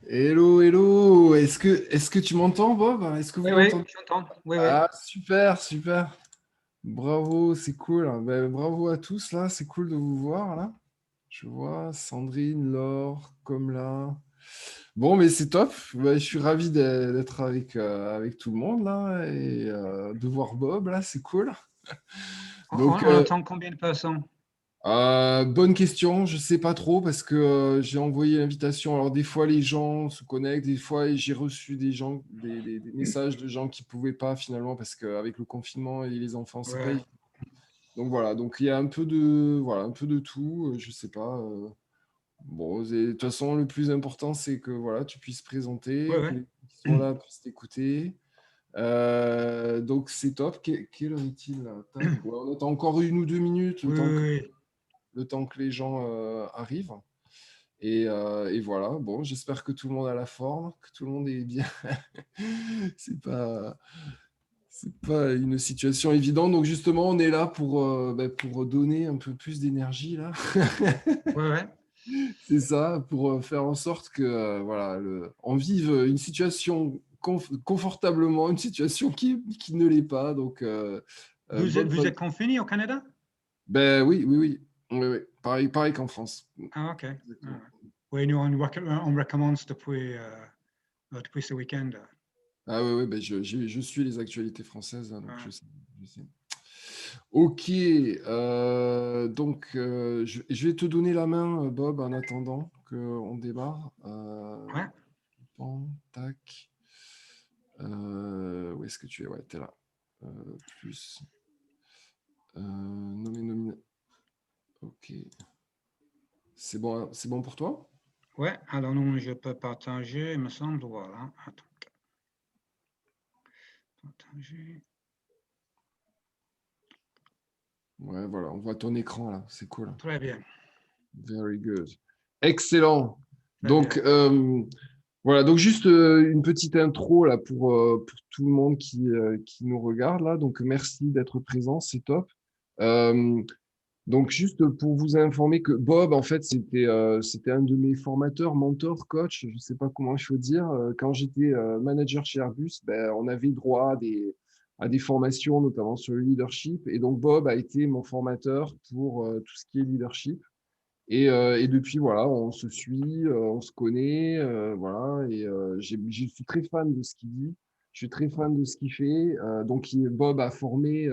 Hello, hello. Est-ce que tu m'entends, Bob? Est-ce que vous Oui, oui, m'entendez? j'entends. Oui, oui. Ah, super, super. Bravo, c'est cool. Ben, bravo à tous, là. C'est cool de vous voir, là. Je vois Sandrine, Laure, comme là. Bon, mais c'est top. Ben, je suis ravi d'être avec tout le monde, là, et de voir Bob, là. C'est cool. Donc, On attend combien de personnes? bonne question, je sais pas trop parce que j'ai envoyé l'invitation. Alors des fois les gens se connectent, des fois j'ai reçu des gens, des messages de gens qui pouvaient pas finalement parce qu'avec le confinement et les enfants, c'est pas Ouais. évident. Donc voilà, donc il y a un peu de tout. Je sais pas. Bon, de toute façon le plus important c'est que voilà tu puisses Oui, présenter, oui. que les gens qui sont là puissent t'écouter. Donc c'est top. Quelle heure est-il là? Tac. Ouais, on attend encore 1 ou 2 minutes Oui, oui, oui. le temps que les gens arrivent. Et voilà, bon, j'espère que tout le monde a la forme, que tout le monde est bien. c'est pas, c'est pas une situation évidente. Donc justement, on est là pour donner un peu plus d'énergie là. Oui, oui. C'est ça, pour faire en sorte que voilà, on vive une situation confortablement, une situation qui ne l'est pas. Donc Bob, Vous êtes confiné au Canada? ben oui, oui, oui, oui, oui. Pareil qu'en France. Ah, OK. Ah, Exactement. ouais. Oui, nous, on recommence depuis ce week-end. Ah oui, oui, ben je suis les actualités françaises, hein, donc Ouais. je sais. Ok, donc je vais te donner la main, Bob, en attendant qu'on démarre. Ouais. Bon, tac. Où est-ce que tu es? Ouais, tu es là. Plus. Nommer. Ok. C'est bon pour toi? Ouais. Alors, non, je peux partager, il me semble. Voilà. Attends. Partager. Ouais, voilà, on voit ton écran là, c'est cool. Très bien. Very good. Excellent. Très Donc, bien. voilà, donc juste une petite intro là pour tout le monde qui nous regarde là. Donc, merci d'être présent, c'est top. Euh, donc, juste pour vous informer que Bob, en fait, c'était un de mes formateurs, mentors, coach, je ne sais pas comment il faut dire. Quand j'étais manager chez Airbus, ben, on avait droit à des formations, notamment sur le leadership. Et donc, Bob a été mon formateur pour tout ce qui est leadership. Et depuis, voilà, on se suit, on se connaît, voilà. Et je suis très fan de ce qu'il dit. Je suis très fan de ce qu'il fait. Donc, Bob a formé,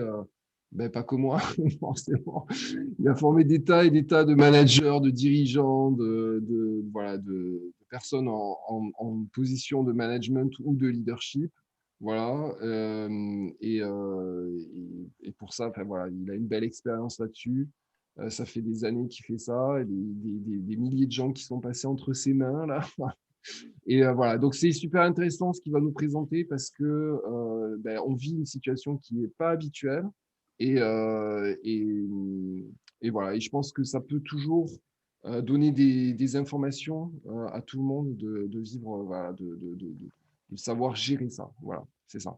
ben, pas que moi, forcément. Il a formé des tas et des tas de managers, de dirigeants, voilà, de personnes en position de management ou de leadership. Voilà. Et pour ça, enfin, voilà, il a une belle expérience là-dessus. Ça fait des années qu'il fait ça, et des milliers de gens qui sont passés entre ses mains là. Et voilà, donc c'est super intéressant ce qu'il va nous présenter parce que ben, on vit une situation qui n'est pas habituelle et, euh, et, et voilà. Et je pense que ça peut toujours donner des informations à tout le monde de vivre, voilà, de savoir gérer ça. Voilà, c'est ça.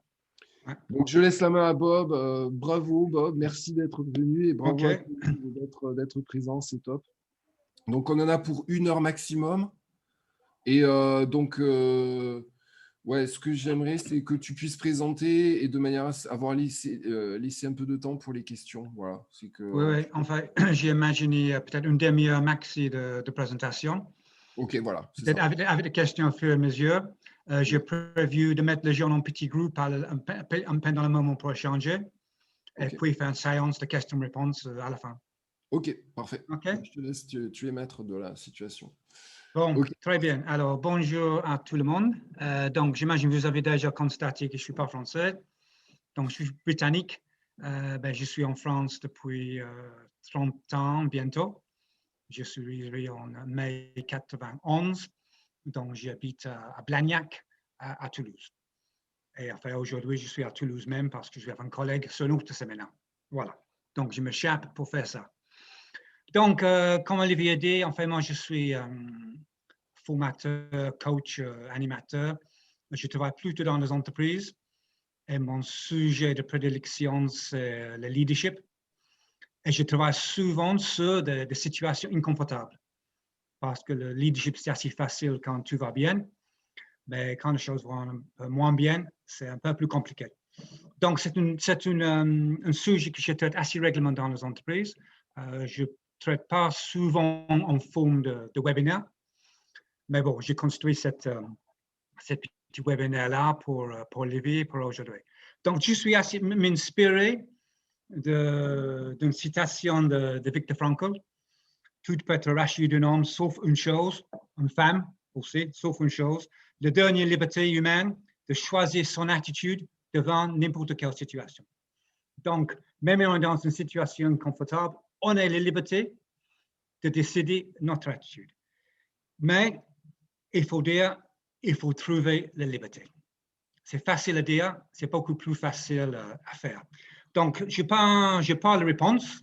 Ouais. Donc, je laisse la main à Bob. Bravo, Bob. Merci d'être venu et bravo à OK. tout le monde d'être présent. C'est top. Donc, on en a pour 1 heure maximum. Et donc, ouais, ce que j'aimerais, c'est que tu puisses présenter et de manière à avoir laissé un peu de temps pour les questions. Voilà. C'est que, Oui, oui. Enfin, j'ai imaginé peut-être une demi-heure maxi de présentation. ok, voilà, c'est Peut-être ça. avec des questions au fur et à mesure. J'ai Ouais, prévu de mettre les gens en petits groupes pendant le moment pour échanger et ok. puis faire une séance de questions-réponses à la fin. Ok, parfait. OK? Je te laisse, tu es maître de la situation. Bon, Ok. très bien. Alors, bonjour à tout le monde. Donc, j'imagine que vous avez déjà constaté que je ne suis pas français. Donc, je suis britannique. Je suis en France depuis 30 ans bientôt. Je suis arrivé en mai 91. Donc, j'habite à Blagnac, à Toulouse. Et enfin, aujourd'hui, je suis à Toulouse même parce que je vais avoir un collègue sur l'autre semaine. Voilà. Donc, je me m'échappe pour faire ça. Donc, comme Olivier a dit, enfin, moi, je suis formateur, coach, animateur. Je travaille plutôt dans les entreprises et mon sujet de prédilection, c'est le leadership. Et je travaille souvent sur des situations inconfortables parce que le leadership, c'est assez facile quand tout va bien. mais quand les choses vont un peu moins bien, c'est un peu plus compliqué. Donc, c'est un sujet que je traite assez régulièrement dans les entreprises. Je ne traite pas souvent en forme de webinaire, mais bon, j'ai construit cette petit webinaire-là pour Olivier, pour aujourd'hui. Donc, je suis assez m'inspiré d'une citation de Viktor Frankl. Tout peut être arraché d'un homme, sauf une chose, une femme aussi, sauf une chose, la dernière liberté humaine de choisir son attitude devant n'importe quelle situation. Donc, même si on est dans une situation confortable, on a la liberté de décider notre attitude. Mais il faut dire, il faut trouver la liberté. C'est facile à dire, c'est beaucoup plus facile à faire. Donc, je n'ai pas la réponse,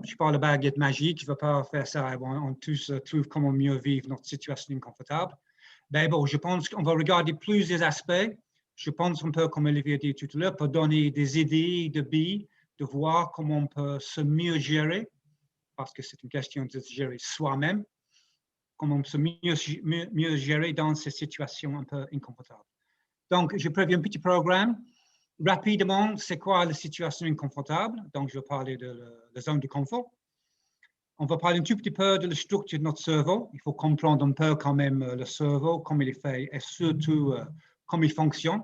je n'ai pas la baguette magique, je ne vais pas faire ça. On tous trouve comment mieux vivre notre situation inconfortable. Mais bon, je pense qu'on va regarder plusieurs aspects. Je pense un peu, comme Olivier a dit tout à l'heure, pour donner des idées, de billes, de voir comment on peut se mieux gérer, parce que c'est une question de se gérer soi-même, comment on peut se mieux gérer dans ces situations un peu inconfortables. Donc, je préviens un petit programme. Rapidement, c'est quoi la situation inconfortable? Donc, je vais parler de la zone de confort. On va parler un tout petit peu de la structure de notre cerveau. Il faut comprendre un peu quand même le cerveau, comment il est fait et surtout comment il fonctionne.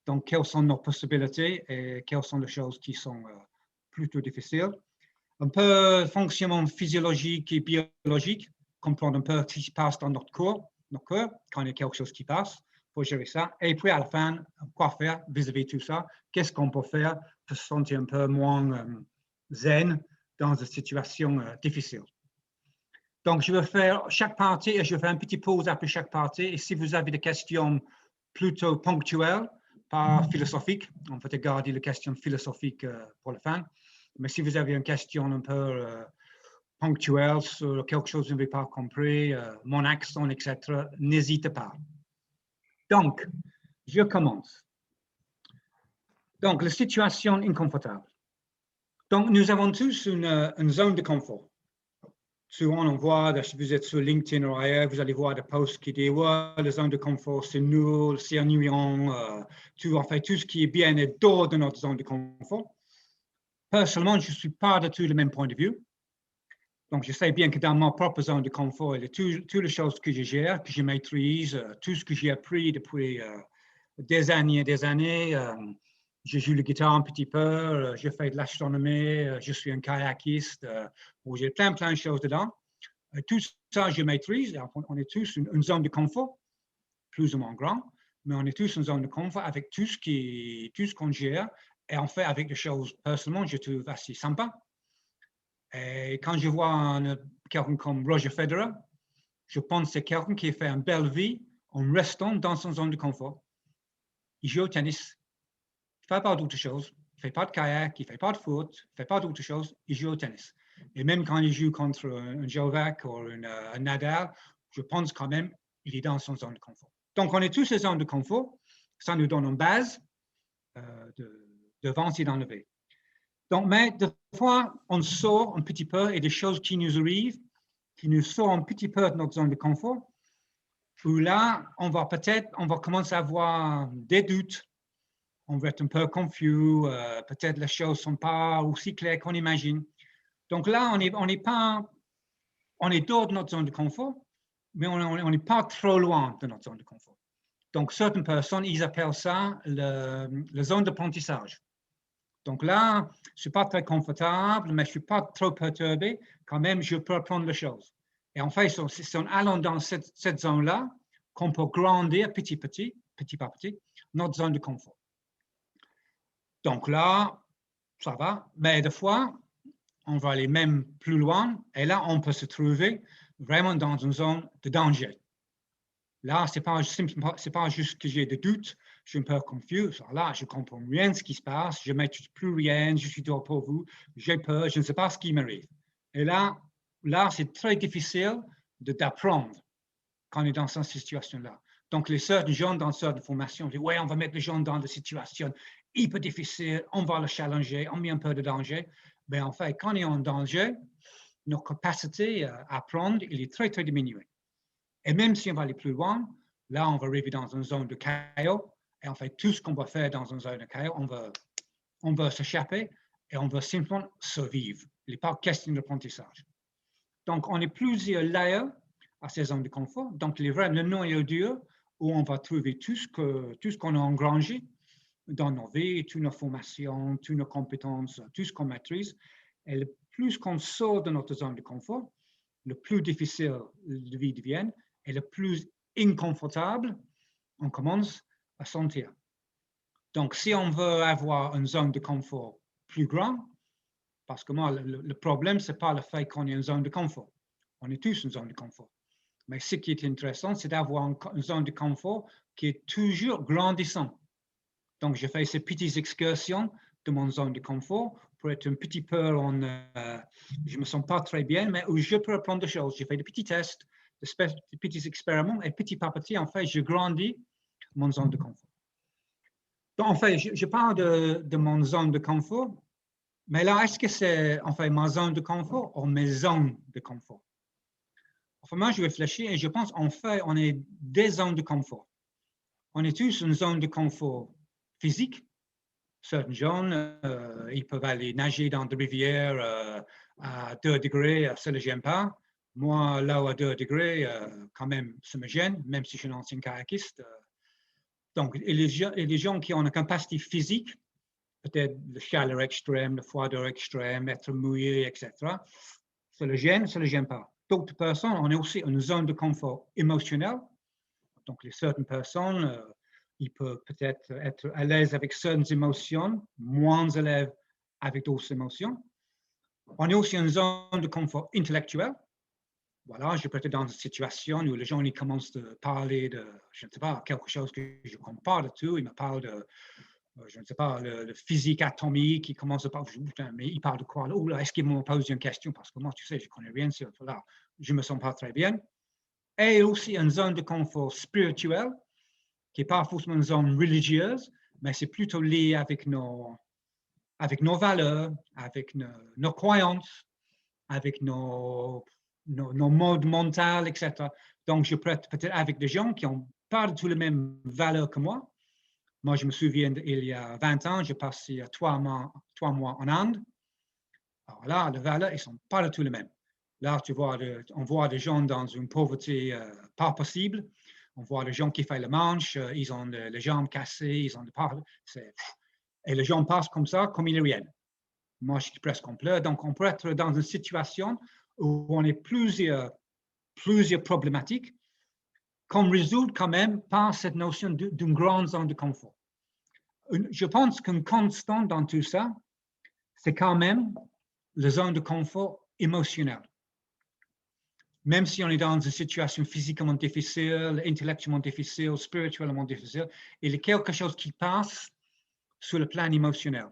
Donc, quelles sont nos possibilités et quelles sont les choses qui sont plutôt difficiles. Un peu fonctionnement physiologique et biologique, comprendre un peu ce qui se passe dans notre corps, quand il y a quelque chose qui passe, pour gérer ça. Et puis à la fin, quoi faire vis-à-vis de tout ça? Qu'est-ce qu'on peut faire pour se sentir un peu moins zen dans une situation difficile? Donc, je vais faire chaque partie et je vais faire une petite pause après chaque partie. Et si vous avez des questions plutôt ponctuelles, pas philosophiques, on peut garder les questions philosophiques pour la fin. Mais si vous avez une question un peu ponctuelle sur quelque chose que vous n'avez pas compris, mon accent, etc., n'hésitez pas. Donc, je commence. Donc, la situation inconfortable. Donc, nous avons tous une zone de confort. Souvent, on voit, si vous êtes sur LinkedIn ou ailleurs, vous allez voir des posts qui disent ouais, la zone de confort, c'est nul, c'est ennuyant, en fait, tout ce qui est bien est dehors de notre zone de confort. Personnellement, je ne suis pas de tout le même point de vue. Donc, je sais bien que dans ma propre zone de confort, il y a toutes les choses que je gère, que je maîtrise, tout ce que j'ai appris depuis des années et des années. Je joue la guitare un petit peu, je fais de l'astronomie, je suis un kayakiste, j'ai plein de choses dedans. Tout ça, je maîtrise. On est tous une zone de confort, plus ou moins grand, mais on est tous une zone de confort avec tout ce qu'on gère. Et en fait, avec des choses, personnellement, je trouve assez sympa. Et quand je vois quelqu'un comme Roger Federer, je pense que c'est quelqu'un qui a fait une belle vie en restant dans son zone de confort. Il joue au tennis, il ne fait pas d'autres choses, il ne fait pas de kayak, il ne fait pas de foot, il ne fait pas d'autres choses, il joue au tennis. Et même quand il joue contre un Djokovic ou un Nadal, je pense quand même qu'il est dans son zone de confort. Donc, on est tous en zone de confort, ça nous donne une base de vente et d'enlever. Donc, mais des fois, on sort un petit peu et des choses qui nous arrivent, qui nous sortent un petit peu de notre zone de confort, où là, on va commencer à avoir des doutes, on va être un peu confus, peut-être les choses ne sont pas aussi claires qu'on imagine. Donc là, on est dehors de notre zone de confort, mais on n'est pas trop loin de notre zone de confort. Donc, certaines personnes, ils appellent ça la zone d'apprentissage. Donc là, je ne suis pas très confortable, mais je ne suis pas trop perturbé. Quand même, je peux apprendre les choses. Et en fait, c'est en allant dans cette zone-là qu'on peut grandir petit par petit, notre zone de confort. Donc là, ça va. Mais des fois, on va aller même plus loin. Et là, on peut se trouver vraiment dans une zone de danger. Là, ce n'est pas juste que j'ai des doutes, je suis un peu confus. Là, je ne comprends rien de ce qui se passe, je ne maîtrise plus rien, je suis dehors pour vous, j'ai peur, je ne sais pas ce qui m'arrive. Et là c'est très difficile d'apprendre quand on est dans cette situation-là. Donc, les gens dans cette formation disent, ouais, on va mettre les gens dans des situations hyper difficiles, on va les challenger, on met un peu de danger. Mais en fait, quand on est en danger, notre capacité à apprendre, il est très, très diminuée. Et même si on va aller plus loin, Là, on va arriver dans une zone de chaos et on fait tout ce qu'on va faire dans une zone de chaos. On va s'échapper et on va simplement survivre. Il n'est pas question d'apprentissage. Donc, on est plusieurs layers à ces zones de confort. Donc, le noyau dur où on va trouver tout ce qu'on a engrangé dans nos vies, toutes nos formations, toutes nos compétences, tout ce qu'on maîtrise. Et le plus qu'on sort de notre zone de confort, le plus difficile la vie devient et le plus inconfortable on commence à sentir. Donc, si on veut avoir une zone de confort plus grande, parce que moi, le problème, ce n'est pas le fait qu'on ait une zone de confort. On est tous une zone de confort. Mais ce qui est intéressant, c'est d'avoir une zone de confort qui est toujours grandissante. Donc, je fais ces petites excursions de mon zone de confort pour être un petit peu je ne me sens pas très bien, mais où je peux apprendre des choses. Je fais des petits tests, des petits expériments, et petit à petit, en fait, je grandis mon zone de confort. Donc, en fait, je parle de mon zone de confort, mais là, est-ce que c'est en fait ma zone de confort ou mes zones de confort? Enfin, moi, je réfléchis et je pense, en fait, on est des zones de confort. On est tous une zone de confort physique. Certains gens, ils peuvent aller nager dans des rivières à 2 degrés, ça ne les gêne pas. Moi, là, à 2 degrés, quand même, ça me gêne, même si je suis un ancien kayakiste. Donc, et les gens qui ont une capacité physique, peut-être la chaleur extrême, la froideur extrême, être mouillé, etc., ça ne les gêne pas. D'autres personnes, on est aussi une zone de confort émotionnel. Donc, les certaines personnes, ils peuvent peut-être être à l'aise avec certaines émotions, moins à l'aise avec d'autres émotions. On est aussi une zone de confort intellectuel. Voilà, je peux être dans une situation où les gens ils commencent à parler de, je ne sais pas, quelque chose que je ne comprends pas de tout. Ils me parlent de, je ne sais pas, le physique atomique. Ils commencent à parler, mais ils parlent de quoi? Oh là, est-ce qu'ils me posent une question? Parce que moi, tu sais, je ne connais rien sur là. Je ne me sens pas très bien. Et aussi une zone de confort spirituel, qui n'est pas forcément une zone religieuse, mais c'est plutôt lié avec nos valeurs, avec nos croyances, avec nos modes mentaux, etc. Donc, je peux être peut-être avec des gens qui n'ont pas du tout les mêmes valeurs que moi. Moi, je me souviens, il y a 20 ans, j'ai passé 3 mois en Inde. Alors là, les valeurs, ils ne sont pas du tout les mêmes. Là, on voit des gens dans une pauvreté pas possible. On voit des gens qui font le manche, ils ont les jambes cassées, ils ont et les gens passent comme ça, comme ils ne rien. Moi, je suis presque en pleurs. Donc, on peut être dans une situation où on est plusieurs problématiques qu'on résout quand même par cette notion d'une grande zone de confort. Je pense qu'une constante dans tout ça, c'est quand même la zone de confort émotionnelle. Même si on est dans une situation physiquement difficile, intellectuellement difficile, spirituellement difficile, il y a quelque chose qui passe sur le plan émotionnel.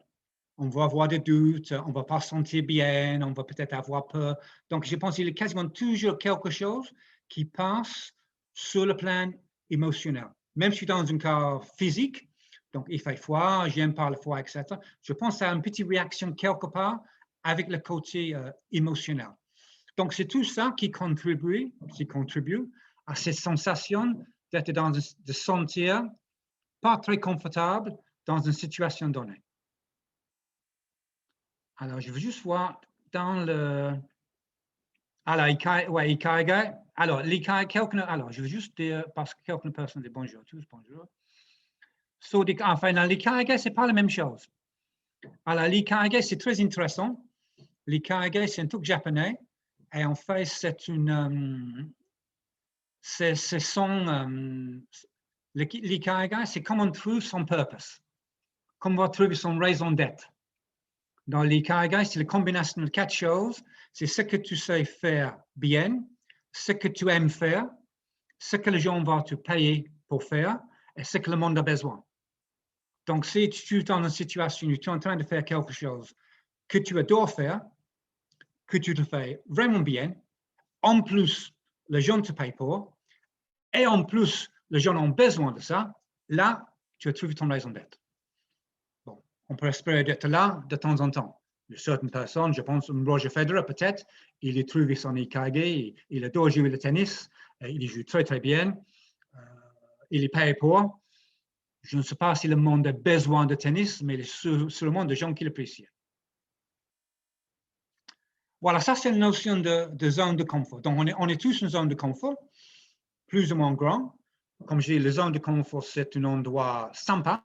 On va avoir des doutes, on ne va pas se sentir bien, on va peut-être avoir peur. Donc, je pense qu'il y a quasiment toujours quelque chose qui passe sur le plan émotionnel. Même si je suis dans un cas physique, donc il fait froid, j'aime pas le froid, etc., je pense à une petite réaction quelque part avec le côté émotionnel. Donc, c'est tout ça qui contribue à cette sensation d'être de sentir pas très confortable dans une situation donnée. Alors, je veux juste voir dans le... Alors, Ikigai. Alors, je veux juste dire, parce que quelques personnes disent bonjour, tous bonjour. Enfin, dans l'Ikigai, ce n'est pas la même chose. Alors, l'Ikigai, c'est très intéressant. L'Ikigai, c'est un truc japonais. Et en fait, l'ikigai, c'est comme on trouve son purpose, comme on trouve son raison d'être. Dans l'ikigai, c'est la combinaison de 4 choses. C'est ce que tu sais faire bien, ce que tu aimes faire, ce que les gens vont te payer pour faire et ce que le monde a besoin. Donc, si tu es dans une situation où tu es en train de faire quelque chose que tu adores faire, que tu te fais vraiment bien, en plus, les gens te payent pour, et en plus, les gens ont besoin de ça, là, tu as trouvé ton raison d'être. Bon, on peut espérer d'être là de temps en temps. Il y a certaines personnes, je pense, Roger Federer peut-être, il a trouvé son ikigai, il adore jouer le tennis, il joue très très bien. il est payé pour. Je ne sais pas si le monde a besoin de tennis, mais c'est le monde de gens qui l'apprécient. Voilà, ça c'est une notion de zone de confort. Donc on est tous une zone de confort, plus ou moins grand. Comme je dis, la zone de confort, c'est un endroit sympa,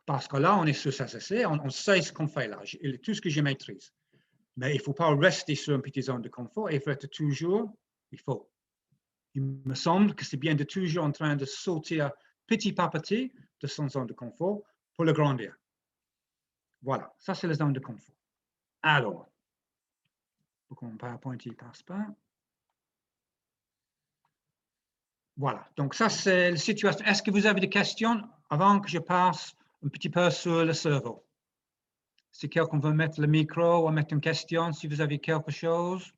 parce que là, on est sur SSC, on sait ce qu'on fait là, tout ce que je maîtrise. Mais il ne faut pas rester sur une petite zone de confort, il faut être toujours, il me semble que c'est bien de toujours en train de sortir petit par petit de son zone de confort pour le grandir. Voilà, ça c'est la zone de confort. Alors, pourquoi mon PowerPoint ne passe pas? Voilà, donc ça c'est la situation. Est-ce que vous avez des questions avant que je passe un petit peu sur le cerveau? Si quelqu'un veut mettre le micro ou mettre une question, si vous avez quelque chose.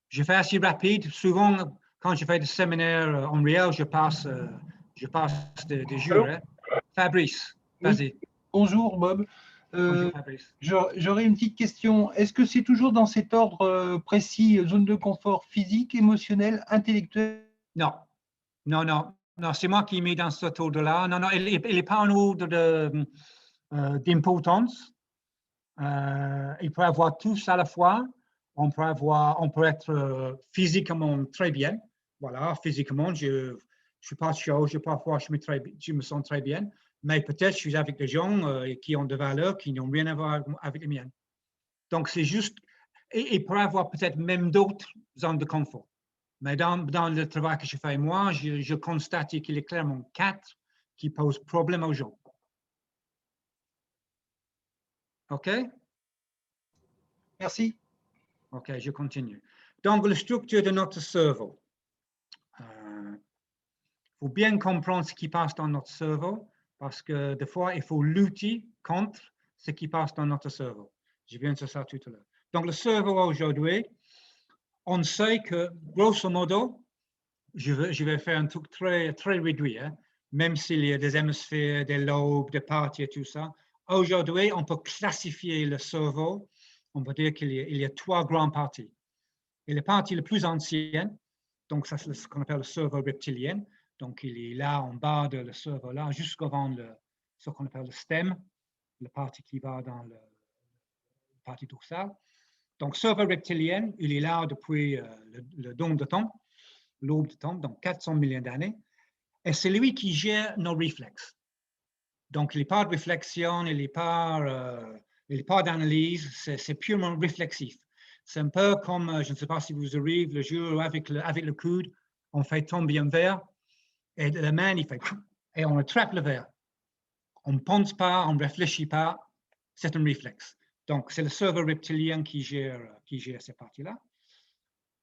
Je fais assez rapide. Souvent, quand je fais des séminaires en réel, je passe des jours. Hein. Fabrice, vas-y. Oui. Bonjour Bob. Bonjour Fabrice. J'aurais une petite question. Est-ce que c'est toujours dans cet ordre précis, zone de confort physique, émotionnel, intellectuel? Non, non, non, non, c'est moi qui mets dans cet ordre-là. Non, non, il n'est pas en ordre d'importance. Il peut avoir tous à la fois. On peut être physiquement très bien. Voilà, physiquement, je suis pas chaud, parfois je me sens très bien. Mais peut-être je suis avec des gens qui ont des valeurs qui n'ont rien à voir avec les miennes. Donc c'est juste, et il peut avoir peut-être même d'autres zones de confort. Mais dans le travail que je fais moi, je constate qu'il y a clairement 4 qui posent problème aux gens. OK? Merci. OK, je continue. Donc, la structure de notre cerveau. Il faut bien comprendre ce qui passe dans notre cerveau parce que des fois, il faut lutter contre ce qui passe dans notre cerveau. Je viens de ça tout à l'heure. Donc, le cerveau aujourd'hui, on sait que, grosso modo, je vais faire un truc très, très réduit, hein, même s'il y a des hémisphères, des lobes, des parties et tout ça. Aujourd'hui, on peut classifier le cerveau. On peut dire qu'il y a 3 grandes parties. Et la partie la plus ancienne, donc ça c'est ce qu'on appelle le cerveau reptilien. Donc il est là en bas de le cerveau là, jusqu'avant ce qu'on appelle le stem, la partie qui va dans la partie dorsale. Donc cerveau reptilien, il est là depuis le don de temps, l'aube de temps, donc 400 millions d'années. Et c'est lui qui gère nos réflexes. Donc il n'est pas de réflexion, il n'est pas d'analyse, c'est purement réflexif. C'est un peu comme, je ne sais pas si vous arrivez le jour avec le coude, on fait tomber un verre et la main, il fait et on attrape le verre. On ne pense pas, on ne réfléchit pas, c'est un réflexe. Donc, c'est le cerveau reptilien qui gère cette partie-là.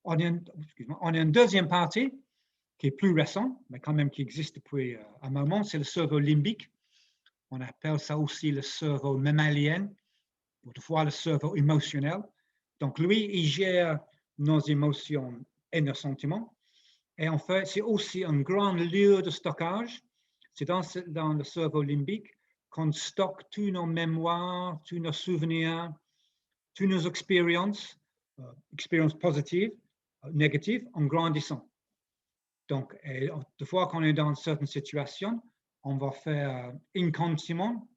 On a une deuxième partie qui est plus récente, mais quand même qui existe depuis un moment, c'est le cerveau limbique. On appelle ça aussi le cerveau mammalien, autrefois le cerveau émotionnel. Donc, lui, il gère nos émotions et nos sentiments. Et en fait, c'est aussi un grand lieu de stockage. C'est dans le cerveau limbique qu'on stocke tous nos mémoires, tous nos souvenirs, toutes nos expériences positives, négatives, en grandissant. Donc, des fois qu'on est dans certaines situations, on va faire inconsciemment,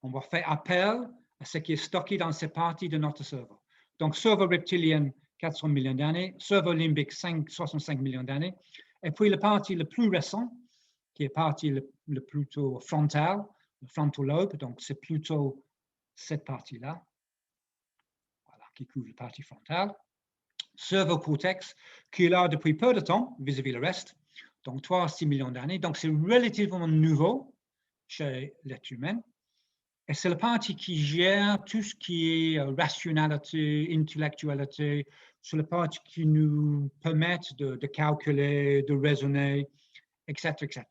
on va faire appel à ce qui est stocké dans ces parties de notre cerveau. Donc, cerveau reptilien, 400 millions d'années, cerveau limbique, 65 millions d'années, et puis la partie la plus récente, qui est la partie le plutôt frontale, le frontal lobe, donc c'est plutôt cette partie-là, voilà, qui couvre la partie frontale. Cerveau cortex, qui est là depuis peu de temps, vis-à-vis le reste, donc 3 à 6 millions d'années, donc c'est relativement nouveau chez l'être humain. Et c'est la partie qui gère tout ce qui est rationalité, intellectualité, c'est la partie qui nous permet de calculer, de raisonner, etc., etc.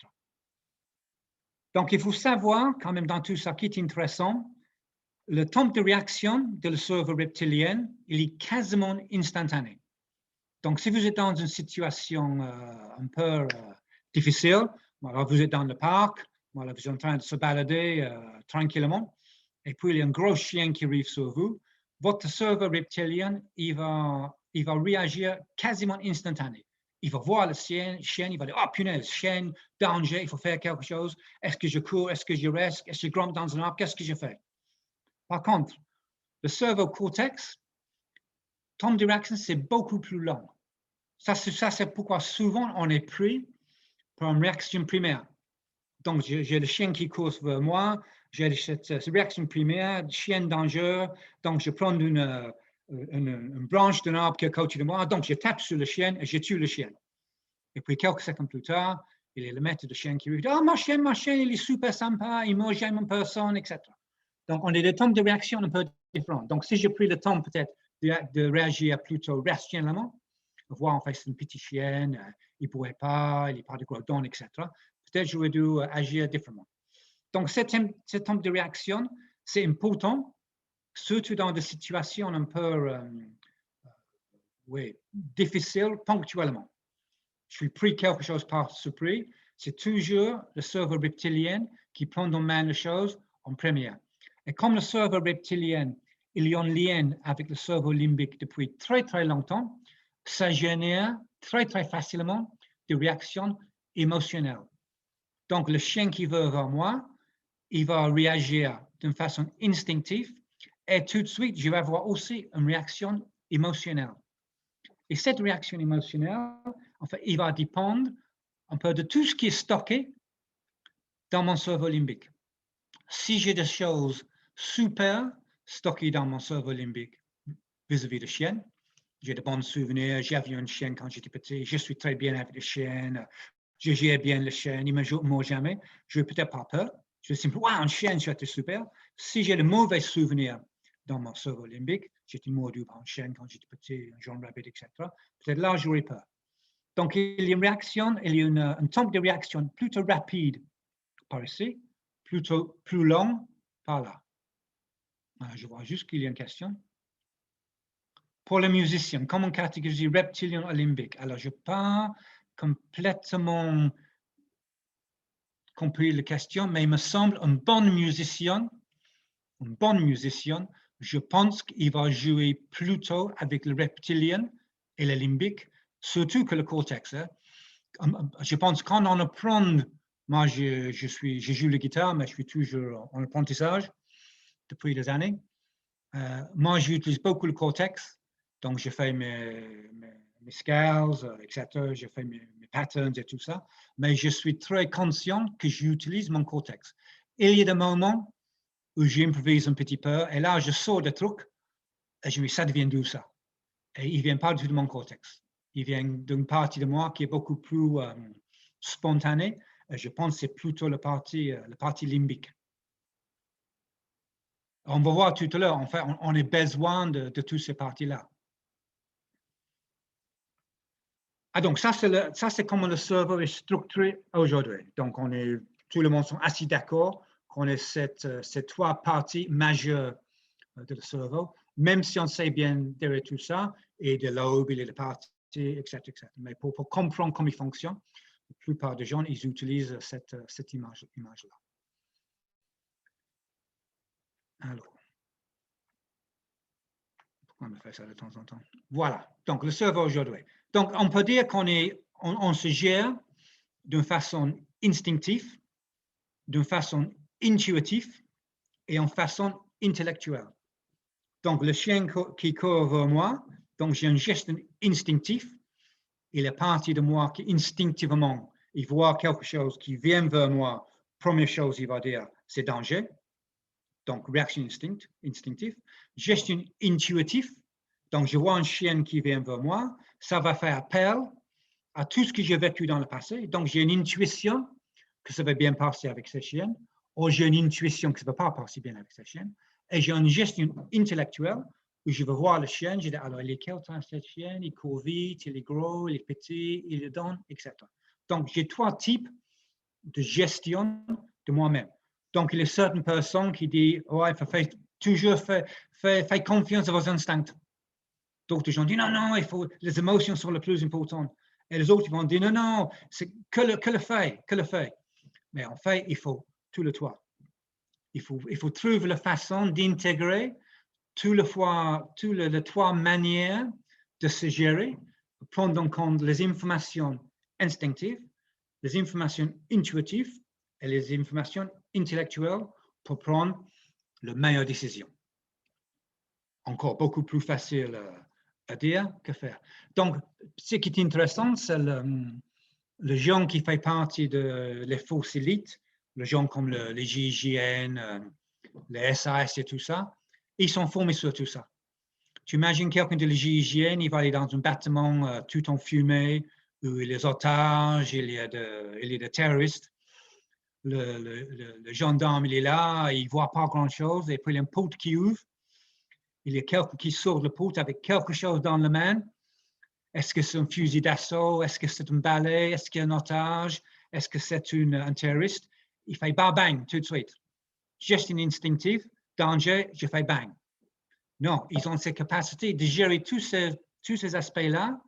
Donc, il faut savoir, quand même dans tout ça qui est intéressant, le temps de réaction de le cerveau reptilien, il est quasiment instantané. Donc, si vous êtes dans une situation un peu difficile, voilà, vous êtes dans le parc, voilà, vous êtes en train de se balader tranquillement, et puis il y a un gros chien qui arrive sur vous, votre cerveau reptilien, il va réagir quasiment instantané. Il va voir le chien, il va dire, oh punaise, chien, danger, il faut faire quelque chose. Est-ce que je cours, est-ce que je reste, est-ce que je grimpe dans un arbre, qu'est-ce que je fais? Par contre, le cerveau cortex, temps de réaction, c'est beaucoup plus long. Ça, c'est pourquoi souvent on est pris par une réaction primaire. Donc, j'ai le chien qui court vers moi, j'ai cette réaction primaire, chien danger, donc je prends une branche d'un arbre qui est à côté de moi, donc je tape sur le chien et je tue le chien. Et puis, quelques secondes plus tard, il est le maître de chien qui lui dit « Oh, mon chien, il est super sympa, il mange une personne, etc. » Donc, on a des temps de réaction un peu différents. Donc, si j'ai pris le temps peut-être de réagir plutôt rationnellement, voir en fait c'est une petite chienne, il ne pourrait pas, il n'est pas de gros dons, etc. Peut-être j'aurais dû agir différemment. Donc, ce temps de réaction, c'est important, surtout dans des situations un peu difficiles ponctuellement. Je suis pris quelque chose par surprise, c'est toujours le cerveau reptilien qui prend en main les choses en première. Et comme le cerveau reptilien, il y a un lien avec le cerveau limbique depuis très, très longtemps, ça génère très, très facilement des réactions émotionnelles. Donc, le chien qui veut vers moi, il va réagir d'une façon instinctive et tout de suite, je vais avoir aussi une réaction émotionnelle. Et cette réaction émotionnelle, en fait, il va dépendre un peu de tout ce qui est stocké dans mon cerveau limbique. Si j'ai des choses super stockées dans mon cerveau limbique vis-à-vis de chiens, j'ai de bons souvenirs, j'avais un chien quand j'étais petit, je suis très bien avec le chien, je gère bien le chien, il ne me mord jamais, je n'ai peut-être pas peur, je vais simplement, un chien, c'était super. Si j'ai de mauvais souvenirs dans mon cerveau limbique, j'étais mordu par un chien quand j'étais petit, un John Rabbit, etc. Peut-être là, j'aurais peur. Donc, il y a une réaction, il y a un temps de réaction plutôt rapide par ici, plutôt plus long par là. Je vois juste qu'il y a une question. Pour les musiciens, comment catégoriser reptilien ou limbique? Alors, je n'ai pas complètement compris la question, mais il me semble un bon musicien, je pense qu'il va jouer plutôt avec le reptilien et le limbique, surtout que le cortex. Hein. Je pense qu'on en apprend, moi je joue la guitare, mais je suis toujours en apprentissage depuis des années. Moi, j'utilise beaucoup le cortex, donc je fais mes scales, etc. Je fais mes patterns et tout ça, mais je suis très conscient que j'utilise mon cortex. Il y a des moments où j'improvise un petit peu, et là, je sors des trucs, et je me dis, ça devient d'où ça? Et il ne vient pas du tout de mon cortex. Il vient d'une partie de moi qui est beaucoup plus spontanée. Et je pense que c'est plutôt la partie limbique. On va voir tout à l'heure, en fait, on a besoin de toutes ces parties-là. Donc, ça, c'est comment le cerveau est structuré aujourd'hui. Donc, tout le monde sont assez d'accord qu'on ait ces trois parties majeures de le cerveau, même si on sait bien derrière tout ça, et de lobes, et de parties, etc., etc. Mais pour comprendre comment il fonctionne, la plupart des gens, ils utilisent cette image-là. Alors, pourquoi on me fait ça de temps en temps? Voilà, donc le cerveau aujourd'hui. Donc, on peut dire on se gère d'une façon instinctive, d'une façon intuitive et en façon intellectuelle. Donc, le chien qui court vers moi, donc j'ai une gestion instinctive, et la partie de moi qui instinctivement, il voit quelque chose qui vient vers moi, première chose, il va dire, c'est danger. Donc, réaction instinctive. Gestion intuitive, donc je vois un chien qui vient vers moi, ça va faire appel à tout ce que j'ai vécu dans le passé. Donc, j'ai une intuition que ça va bien passer avec ce chien, ou j'ai une intuition que ça ne va pas passer bien avec ce chien. Et j'ai une gestion intellectuelle où je vais voir le chien, je dis, alors, il est quel temps ce chien? Il court vite, il est gros, il est petit, il est donne, etc. Donc, j'ai trois types de gestion de moi-même. Donc, il y a certaines personnes qui disent, oh, il faut toujours faire confiance à vos instincts. D'autres gens disent, non, les émotions sont les plus importantes. Et les autres vont dire, non, c'est que le fait. Mais en fait, il faut tout le trois. Il faut trouver la façon d'intégrer toutes les trois manières de se gérer prendre en compte les informations instinctives, les informations intuitives et les informations intellectuelles pour prendre la meilleure décision. Encore beaucoup plus facile à dire que faire. Donc, ce qui est intéressant, c'est le gens qui fait partie des fausses élites, les gens comme les GIGN, les SAS et tout ça, ils sont formés sur tout ça. Tu imagines quelqu'un de la GIGN, il va aller dans un bâtiment tout en fumée, où il y a des otages, il y a des terroristes. Le gendarme, il est là, il ne voit pas grand-chose, et puis il y a une porte qui ouvre, il y a quelqu'un qui sort de la porte avec quelque chose dans la main. Est-ce que c'est un fusil d'assaut? Est-ce que c'est un balai? Est-ce qu'il y a un otage? Est-ce que c'est un terroriste? Il fait bang tout de suite. Gestion instinctive, danger, je fais bang. Non, ils ont cette capacité de gérer tous ces aspects-là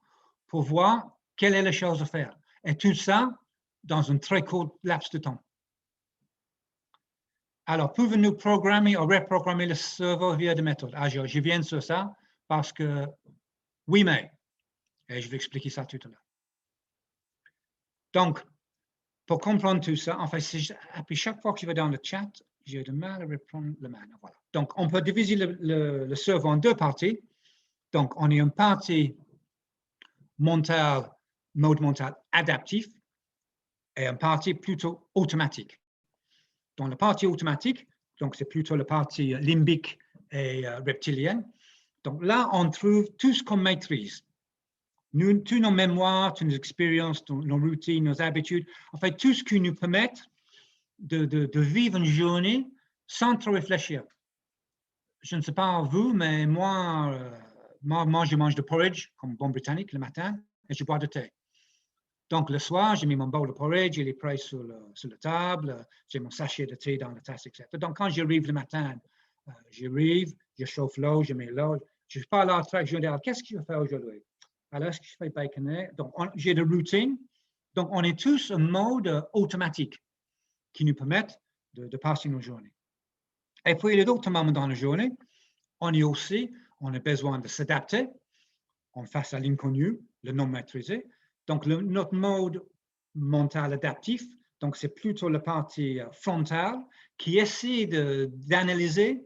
pour voir quelle est la chose à faire. Et tout ça dans un très court laps de temps. Alors, pouvons-nous programmer ou reprogrammer le cerveau via des méthodes? Je viens sur ça parce que oui, mais. Et je vais expliquer ça tout à l'heure. Donc, pour comprendre tout ça, en fait, après chaque fois que je vais dans le chat, j'ai du mal à reprendre le main. Voilà. Donc, on peut diviser le cerveau en deux parties. Donc, on a une partie mentale, mode mental adaptif, et une partie plutôt automatique. Dans la partie automatique, donc c'est plutôt la partie limbique et reptilienne. Donc là, on trouve tout ce qu'on maîtrise. Tous nos mémoires, toutes nos expériences, nos routines, nos habitudes, en fait, tout ce qui nous permet de vivre une journée sans trop réfléchir. Je ne sais pas vous, mais moi, je mange du porridge, comme bon britannique, le matin, et je bois du thé. Donc, le soir, j'ai mis mon bol de porridge, il est prêt sur la table, j'ai mon sachet de thé dans la tasse, etc. Donc, quand j'arrive le matin, j'arrive, je chauffe l'eau, je mets l'eau, je ne suis pas là, je dis, qu'est-ce que je vais faire aujourd'hui? Alors, est-ce que je fais baconner? Donc, j'ai des routines. Donc, on est tous en mode automatique qui nous permettent de passer nos journées. Et puis, il y a d'autres moments dans la journée, on a besoin de s'adapter face à l'inconnu, le non maîtrisé. Donc, notre mode mental adaptif, donc c'est plutôt la partie frontale qui essaie d'analyser,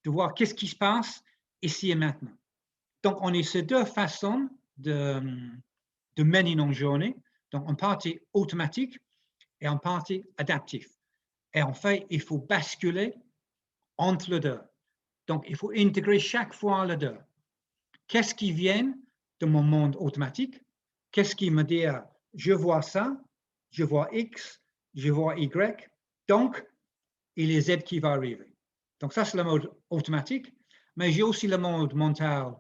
de voir qu'est-ce qui se passe ici et maintenant. Donc, on a ces deux façons de mener nos journées, donc en partie automatique et en partie adaptif. Et en fait, il faut basculer entre les deux. Donc, il faut intégrer chaque fois les deux. Qu'est-ce qui vient de mon monde automatique? Qu'est-ce qui me dit, je vois ça, je vois X, je vois Y, donc il y a Z qui va arriver. Donc, ça, c'est le mode automatique. Mais j'ai aussi le mode mental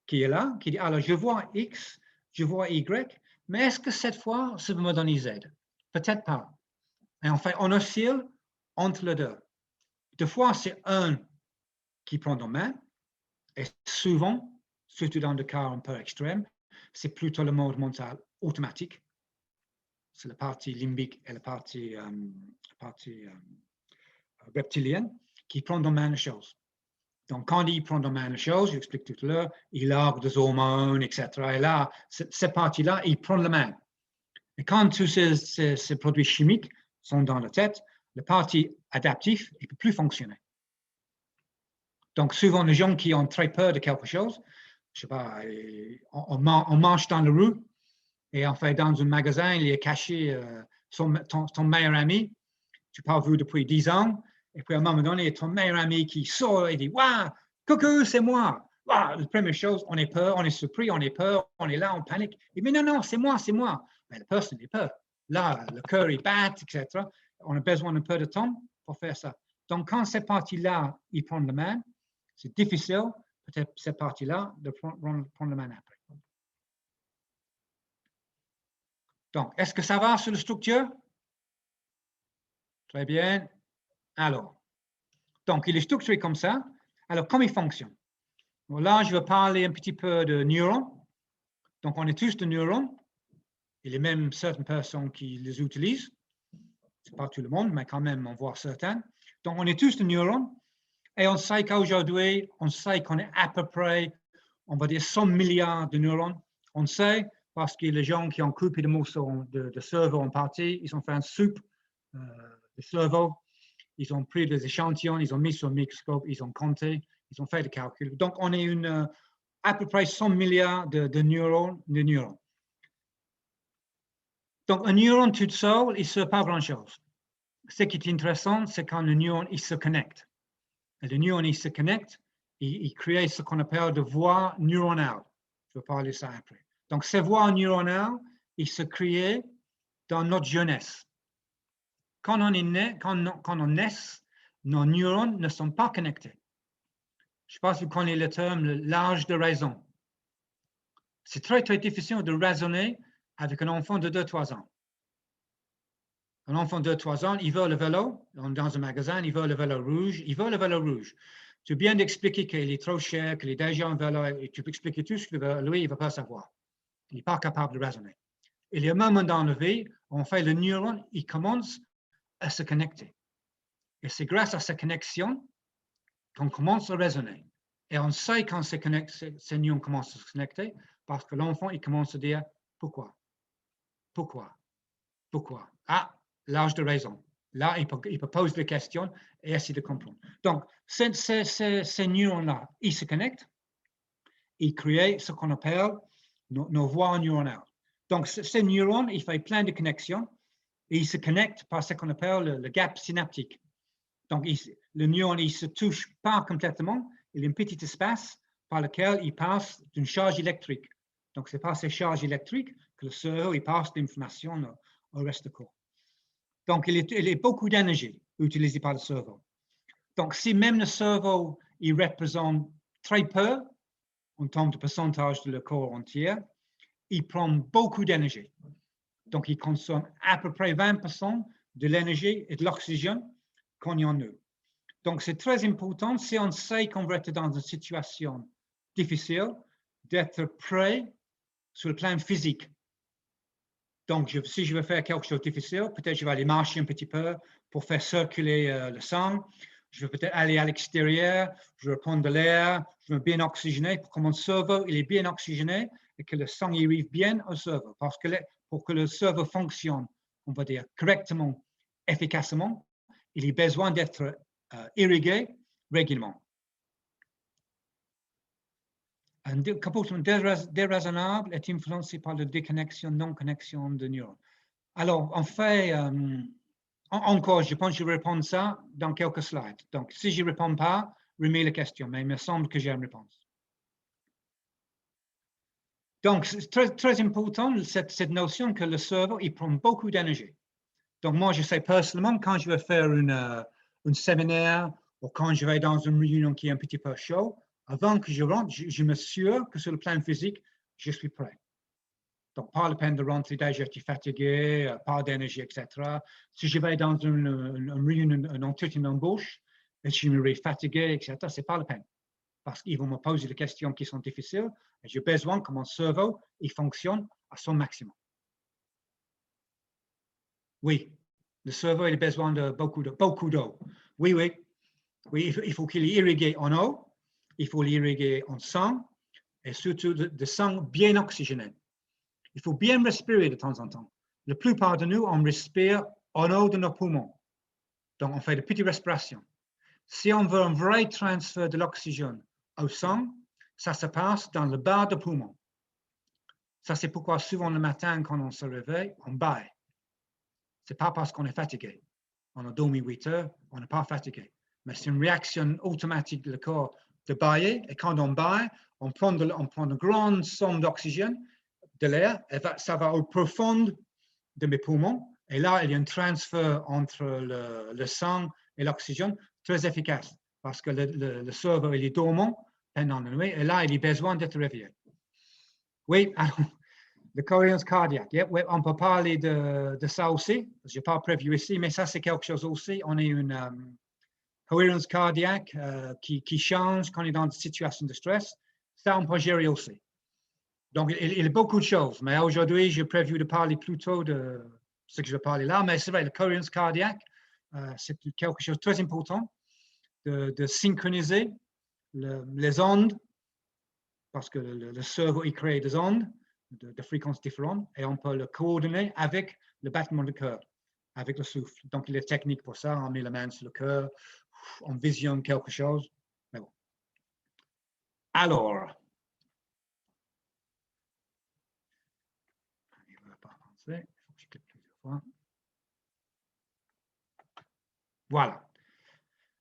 qui est là, qui dit, alors, je vois X, je vois Y, mais est-ce que cette fois, ça va me donner Z? Peut-être pas. Et en fait, on oscille entre les deux. Des fois, c'est un qui prend en main, et souvent, surtout dans des cas un peu extrêmes, c'est plutôt le mode mental automatique. C'est la partie limbique et la partie reptilienne qui prend en main les choses. Donc, quand il prend en main les choses, j'explique tout à l'heure, il a des hormones, etc. Et là, cette partie-là, il prend la main. Et quand tous ces produits chimiques sont dans la tête, la partie adaptive ne peut plus fonctionner. Donc, souvent, les gens qui ont très peur de quelque chose, je sais pas, on marche dans la rue et en fait, dans un magasin, il est caché ton meilleur ami, tu n'as pas vu depuis 10 ans, et puis à un moment donné, il y a ton meilleur ami qui sort et dit « Waouh, coucou, c'est moi !» La première chose, on est peur, on est surpris, on est peur, on est là, on panique. Et mais non, c'est moi, c'est moi. Mais la personne est peur. Là, le cœur, il bat, etc. On a besoin d'un peu de temps pour faire ça. Donc, quand cette partie-là, il prend la main, c'est difficile, peut-être cette partie-là, de prendre la main après. Donc, est-ce que ça va sur la structure? Très bien. Alors, donc, il est structuré comme ça. Alors, comment il fonctionne? Bon, là, je vais parler un petit peu de neurones. Donc, on est tous des neurones. Il y a même certaines personnes qui les utilisent. Ce n'est pas tout le monde, mais quand même, on voit certains. Donc, on est tous des neurones. Et on sait qu'aujourd'hui, on sait qu'on est à peu près, on va dire 100 milliards de neurones. On sait parce que les gens qui ont coupé des morceaux de cerveau en partie, ils ont fait un soupe de cerveau, ils ont pris des échantillons, ils ont mis sur le microscope, ils ont compté, ils ont fait des calculs. Donc, on est à peu près 100 milliards de neurones. Donc, un neurone tout seul, il ne sert pas grand-chose. Ce qui est intéressant, c'est quand le neurone il se connecte. Et le neurone il se connecte, il crée ce qu'on appelle des voies neuronales. Je vais parler de ça après. Donc, ces voies neuronales, ils se créent dans notre jeunesse. Quand on est né, quand on naît, nos neurones ne sont pas connectés. Je ne sais pas si vous connaissez le terme l'âge de raison. C'est très, très difficile de raisonner avec un enfant de 2-3 ans. Un enfant de 2-3 ans, il veut le vélo, dans un magasin, il veut le vélo rouge, il veut le vélo rouge. Tu viens d'expliquer qu'il est trop cher, qu'il est déjà un vélo, et tu peux expliquer tout ce qu'il veut, lui, il ne va pas savoir. Il n'est pas capable de raisonner. Il y a un moment dans la vie, en fait, le neurone, il commence à se connecter. Et c'est grâce à cette connexion qu'on commence à raisonner. Et on sait quand ces neurones commencent à se connecter, parce que l'enfant, il commence à dire pourquoi, pourquoi, pourquoi. Ah, l'âge de raison. Là, il peut poser des questions et essayer de comprendre. Donc, ces neurones-là, ils se connectent, ils créent ce qu'on appelle nos voies neuronales. Donc, ces neurones, ils font plein de connexions et ils se connectent par ce qu'on appelle le gap synaptique. Donc, le neurone, il ne se touche pas complètement, il y a un petit espace par lequel il passe d'une charge électrique. Donc, c'est par ces charges électriques que le cerveau il passe l'information au reste du corps. Donc, il y a beaucoup d'énergie utilisée par le cerveau. Donc, si même le cerveau, il représente très peu en termes de pourcentage de le corps entier, il prend beaucoup d'énergie. Donc, il consomme à peu près 20% de l'énergie et de l'oxygène qu'on y en a. Donc, c'est très important, si on sait qu'on va être dans une situation difficile, d'être prêt sur le plan physique. Donc, si je veux faire quelque chose de difficile, peut-être je vais aller marcher un petit peu pour faire circuler le sang. Je vais peut-être aller à l'extérieur, je vais prendre de l'air, je vais bien oxygéner pour que mon cerveau il est bien oxygéné et que le sang y arrive bien au cerveau. Parce que pour que le cerveau fonctionne, on va dire correctement, efficacement, il a besoin d'être irrigué régulièrement. Un comportement déraisonnable est influencé par la déconnexion, non-connexion de neurones. Alors, en fait, encore, je pense que je vais répondre ça dans quelques slides. Donc, si je ne réponds pas, remets la question, mais il me semble que j'ai une réponse. Donc, c'est très, très important, cette notion que le cerveau, il prend beaucoup d'énergie. Donc, moi, je sais personnellement, quand je vais faire un séminaire ou quand je vais dans une réunion qui est un petit peu chaud, avant que je rentre, je m'assure que sur le plan physique, je suis prêt. Donc, pas la peine de rentrer déjà, je suis fatigué, pas d'énergie, etc. Si je vais dans une réunion, un entretien d'embauche, et je me fatigué, etc., ce n'est pas la peine. Parce qu'ils vont me poser des questions qui sont difficiles et j'ai besoin que mon cerveau il fonctionne à son maximum. Oui, le cerveau il a besoin de beaucoup d'eau. Oui, oui. Oui, il faut qu'il est irrigué en eau, il faut l'irriguer en sang et surtout de sang bien oxygéné. Il faut bien respirer de temps en temps. La plupart de nous, on respire en haut de nos poumons. Donc, on fait de petites respirations. Si on veut un vrai transfert de l'oxygène au sang, ça se passe dans le bas du poumon. Ça, c'est pourquoi souvent le matin, quand on se réveille, on baille. Ce n'est pas parce qu'on est fatigué. On a dormi 8 heures, on n'est pas fatigué. Mais c'est une réaction automatique du corps de bailler. Et quand on baille, on prend une grande somme d'oxygène, de l'air, et ça va au profond de mes poumons. Et là, il y a un transfert entre le sang et l'oxygène très efficace. Parce que le cerveau, il est dormant pendant la nuit. Et là, il a besoin d'être réveillé. Oui, alors, la cohérence cardiaque. Yeah, oui, on peut parler de ça aussi. Je n'ai pas prévu ici, mais ça, c'est quelque chose aussi. On a une cohérence cardiaque qui change quand on est dans une situation de stress. Ça, on peut gérer aussi. Donc, il y a beaucoup de choses. Mais aujourd'hui, j'ai prévu de parler plutôt de ce que je vais parler là. Mais c'est vrai, la cohérence cardiaque, c'est quelque chose de très important de synchroniser les ondes, parce que le cerveau, il crée des ondes de fréquences différentes et on peut le coordonner avec le battement du cœur, avec le souffle. Donc, il est technique pour ça. On met la main sur le cœur, on visionne quelque chose. Mais bon. Alors, il ne veut pas avancer. Il faut que je clique plusieurs fois. Voilà.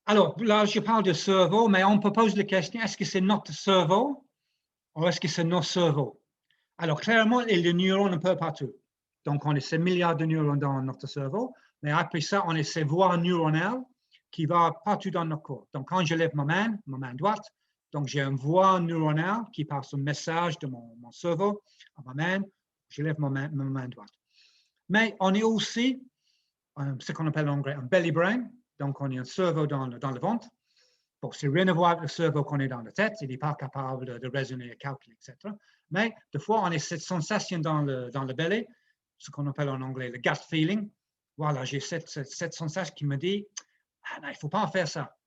Alors, là, je parle de cerveau, mais on peut poser la question, est-ce que c'est notre cerveau ou est-ce que c'est nos cerveaux? Alors, clairement, il y a des neurones un peu partout. Donc, on a ces milliards de neurones dans notre cerveau, mais après ça, on a ces voies neuronales qui vont partout dans notre corps. Donc, quand je lève ma main droite, donc j'ai une voie neuronale qui passe un message de mon cerveau à ma main, je lève ma main droite. Mais on est aussi ce qu'on appelle en anglais un belly brain, donc on a un cerveau dans le ventre. Bon, c'est rien à voir avec le cerveau qu'on est dans la tête, il n'est pas capable de raisonner, calculer, etc. Mais des fois, on a cette sensation dans le belly, ce qu'on appelle en anglais le gut feeling. Voilà, j'ai cette sensation qui me dit, ah, non, il ne faut pas faire ça.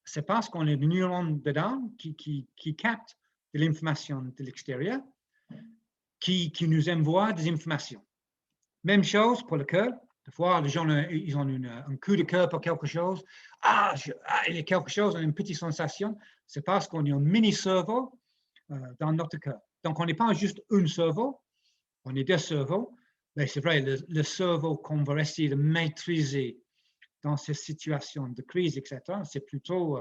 C'est parce qu'on a des neurones dedans qui captent de l'information de l'extérieur, qui nous envoient des informations. Même chose pour le cœur. Des fois, les gens ils ont un coup de cœur pour quelque chose. Il y a quelque chose, on a une petite sensation. C'est parce qu'on a un mini-cerveau dans notre cœur. Donc, on n'est pas juste un cerveau, on est deux cerveaux. Mais c'est vrai, le cerveau qu'on va essayer de maîtriser dans ces situations de crise, etc., c'est plutôt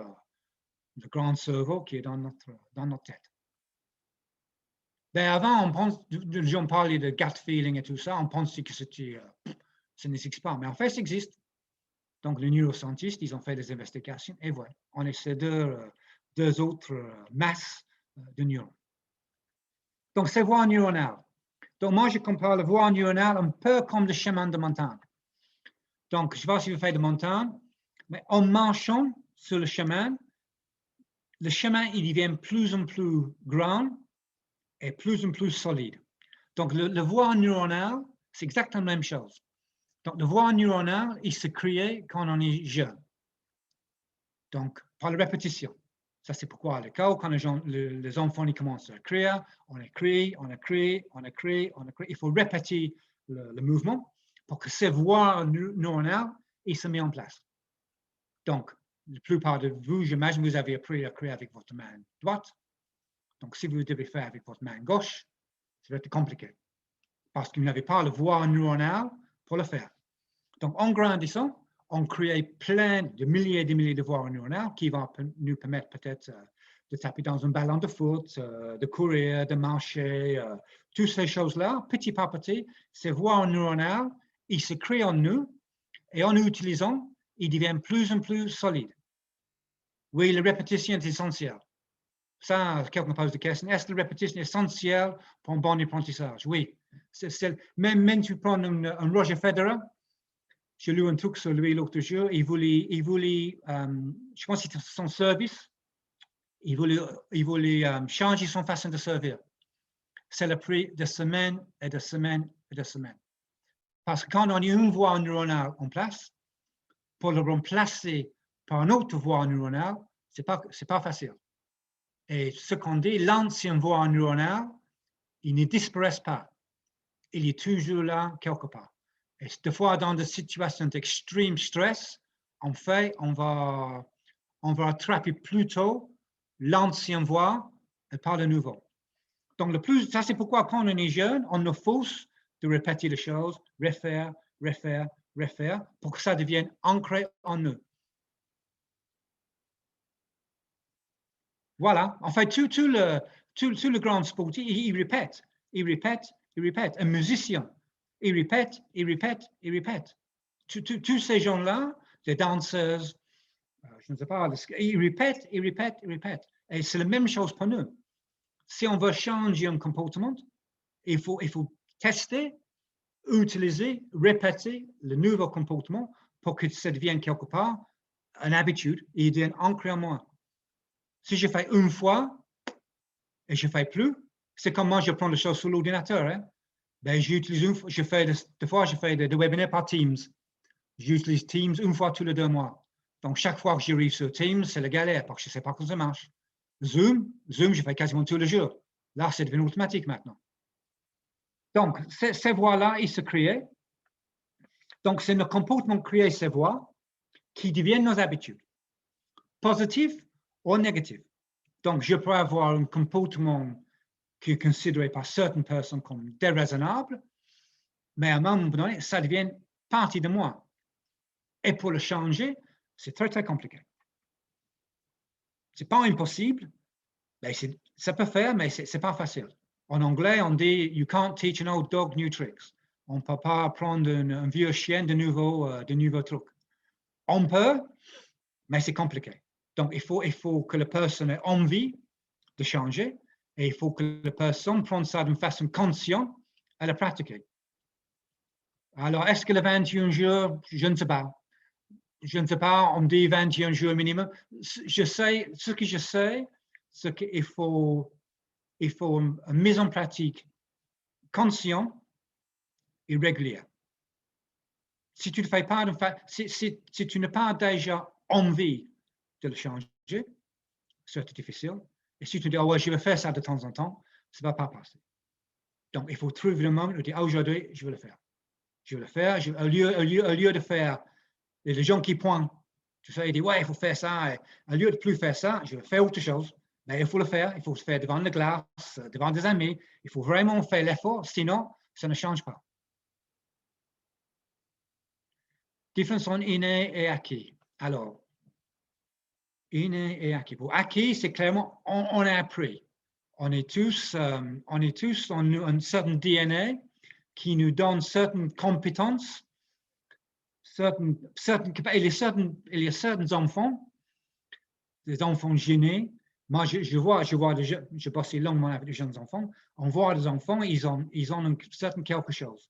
le grand cerveau qui est dans notre tête. Mais avant, les gens parlaient de gut feeling et tout ça, on pensait que ça n'existe pas. Mais en fait, ça existe. Donc, les neuroscientistes, ils ont fait des investigations et voilà, on a ces deux autres masses de neurones. Donc, c'est voie neuronale. Donc, moi, je compare la voie neuronale un peu comme le chemin de montagne. Donc, je ne sais pas si vous faites de montagne, mais en marchant sur le chemin, il devient plus en plus grand et plus en plus solide. Donc, le voie neuronale, c'est exactement la même chose. Donc, le voie neuronale, il se crée quand on est jeune. Donc, par la répétition. Ça, c'est pourquoi à l'école, quand les enfants ils commencent à écrire, on écrit. Il faut répéter le mouvement pour que ces voies neuronales ils se mettent en place. Donc, la plupart de vous, j'imagine, vous avez appris à écrire avec votre main droite. Donc, si vous devez faire avec votre main gauche, ça va être compliqué parce que vous n'avez pas la voie neuronale pour le faire. Donc, en grandissant, on crée plein de milliers de voies neuronales qui vont nous permettre peut-être de taper dans un ballon de foot, de courir, de marcher, toutes ces choses-là, petit par petit, ces voies neuronales, ils se créent en nous et en utilisant, ils deviennent plus en plus solides. Oui, la répétition est essentielle. Ça, quelqu'un pose la question, est-ce que la répétition est essentielle pour un bon apprentissage? Oui. Même si tu prends un Roger Federer, j'ai lu un truc sur lui l'autre jour, il voulait je pense que c'était son service, il voulait changer son façon de servir. C'est le prix de semaines et de semaines et de semaines. Parce que quand on a une voie neuronale en place, pour le remplacer par une autre voie neuronale, c'est pas facile. Et ce qu'on dit, l'ancienne voie neuronale, il ne disparaît pas. Il est toujours là quelque part. Et des fois, dans des situations d'extrême stress, en fait, on va attraper plutôt l'ancienne voie et pas le nouveau. Donc, ça c'est pourquoi quand on est jeune, on nous force de répéter les choses, refaire, pour que ça devienne ancré en nous. Voilà. En fait, tout le grand sportif, il répète. Un musicien, il répète. Tous ces gens-là, les danseuses, je ne sais pas, ils répètent. Et c'est la même chose pour nous. Si on veut changer un comportement, il faut tester, utiliser, répéter le nouveau comportement pour que ça devienne quelque part une habitude et il devienne ancré en moi. Si je fais une fois et je ne fais plus, c'est comme moi je prends les choses sur l'ordinateur. Hein? Ben, des fois je fais des webinaires par Teams. J'utilise Teams une fois tous les 2 mois. Donc chaque fois que j'arrive sur Teams, c'est la galère parce que je ne sais pas comment ça marche. Zoom, je fais quasiment tous les jours. Là, c'est devenu automatique maintenant. Donc, ces voies-là, ils se créent. Donc, c'est nos comportements créés ces voies qui deviennent nos habitudes, positives ou négatives. Donc, je peux avoir un comportement qui est considéré par certaines personnes comme déraisonnable, mais à un moment donné, ça devient partie de moi. Et pour le changer, c'est très, très compliqué. Ce n'est pas impossible, mais ça peut faire, mais ce n'est pas facile. En anglais, on dit « You can't teach an old dog new tricks ». On ne peut pas apprendre un vieux chien de nouveaux trucs. On peut, mais c'est compliqué. Donc, il faut que la personne ait envie de changer et il faut que la personne prenne ça d'une façon consciente à la pratiquer. Alors, est-ce que le 21 jours, je ne sais pas. Je ne sais pas, on dit 21 jours minimum. Ce que je sais, c'est qu'il faut une mise en pratique consciente et régulière. Si tu ne fais pas, si tu n'as pas déjà envie de le changer, c'est difficile. Et si tu dis, oh ouais, je vais faire ça de temps en temps, ça ne va pas passer. Donc, il faut trouver le moment où dire, aujourd'hui, je vais le faire. Je vais le faire, au lieu de faire, les gens qui pointent, tu sais, ils disent, ouais, il faut faire ça. Et au lieu de plus faire ça, je vais faire autre chose. Mais il faut le faire devant la glace, devant des amis. Il faut vraiment faire l'effort, sinon, ça ne change pas. Différence entre inné et acquis. Alors, inné et acquis. Pour acquis, c'est clairement, on a appris. On est tous en un certain DNA qui nous donne certaines compétences, il y a certains enfants, des enfants gênés. Moi, je passe longuement avec des jeunes enfants. On voit des enfants, ils ont un certain quelque chose.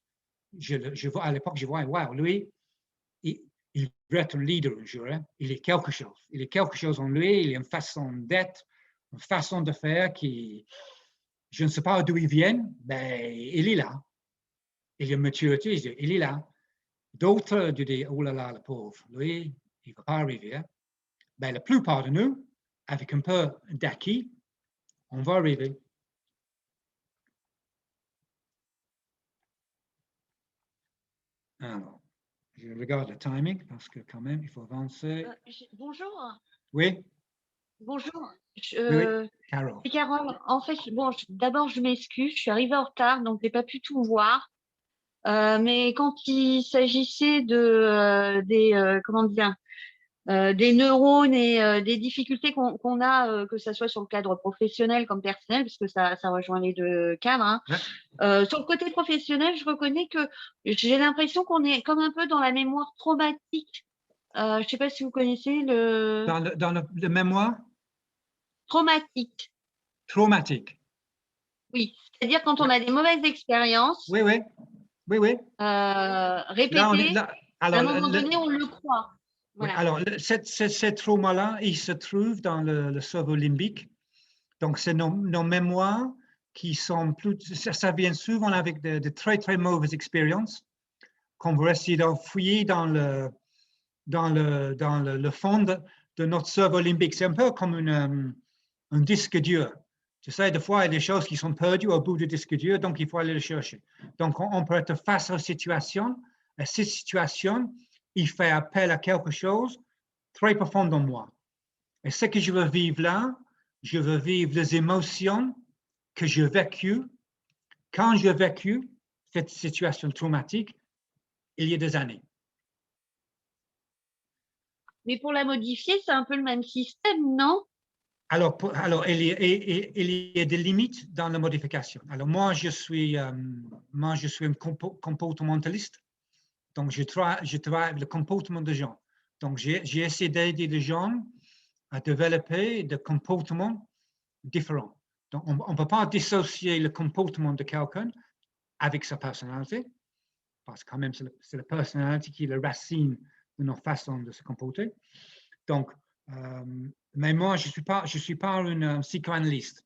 Je vois à l'époque, je vois, wow, lui, il veut être un leader un jour. Hein? Il est quelque chose. Il est quelque chose en lui. Il a une façon d'être, une façon de faire qui, je ne sais pas d'où il vient, mais il est là. Il a une maturité, il est là. D'autres disent, oh là là, le pauvre, lui, il ne va pas arriver. Hein? Ben, la plupart de nous, avec un peu d'acquis, on va arriver. Alors, je regarde le timing parce que quand même, il faut avancer. Bonjour. Oui. Bonjour. Oui, Carole. C'est Carole. En fait, bon, d'abord, je m'excuse, je suis arrivée en retard, donc je n'ai pas pu tout voir. Mais quand il s'agissait comment dire, des neurones et des difficultés qu'on a, que ce soit sur le cadre professionnel comme personnel, parce que ça rejoint les deux cadres. Hein. Ouais. Sur le côté professionnel, je reconnais que j'ai l'impression qu'on est comme un peu dans la mémoire traumatique. Je ne sais pas si vous connaissez le… Dans le mémoire traumatique. Traumatique. Oui, c'est-à-dire quand on a des mauvaises expériences. Oui. Répétées, à un moment donné, on le croit. Voilà. Oui, alors, ces traumas-là, ils se trouvent dans le cerveau limbique. Donc, c'est nos mémoires qui sont plus… Ça vient souvent avec de très, très mauvaises expériences qu'on va essayer d'enfouir dans le fond de notre cerveau limbique. C'est un peu comme un disque dur. Tu sais, des fois, il y a des choses qui sont perdues au bout du disque dur, donc il faut aller le chercher. Donc, on peut être face à une situation, et cette situation, il fait appel à quelque chose très profond dans moi. Et ce que je veux vivre là, je veux vivre les émotions que j'ai vécues quand j'ai vécu cette situation traumatique il y a des années. Mais pour la modifier, c'est un peu le même système, non? Alors, il y a des limites dans la modification. Alors, moi, je suis un comportementaliste. Donc, je travaille avec le comportement des gens. Donc, j'ai essayé d'aider les gens à développer des comportements différents. Donc, on ne peut pas dissocier le comportement de quelqu'un avec sa personnalité, parce que quand même, c'est la personnalité qui est la racine de nos façons de se comporter. Donc, mais moi, je suis pas une psychanalyste.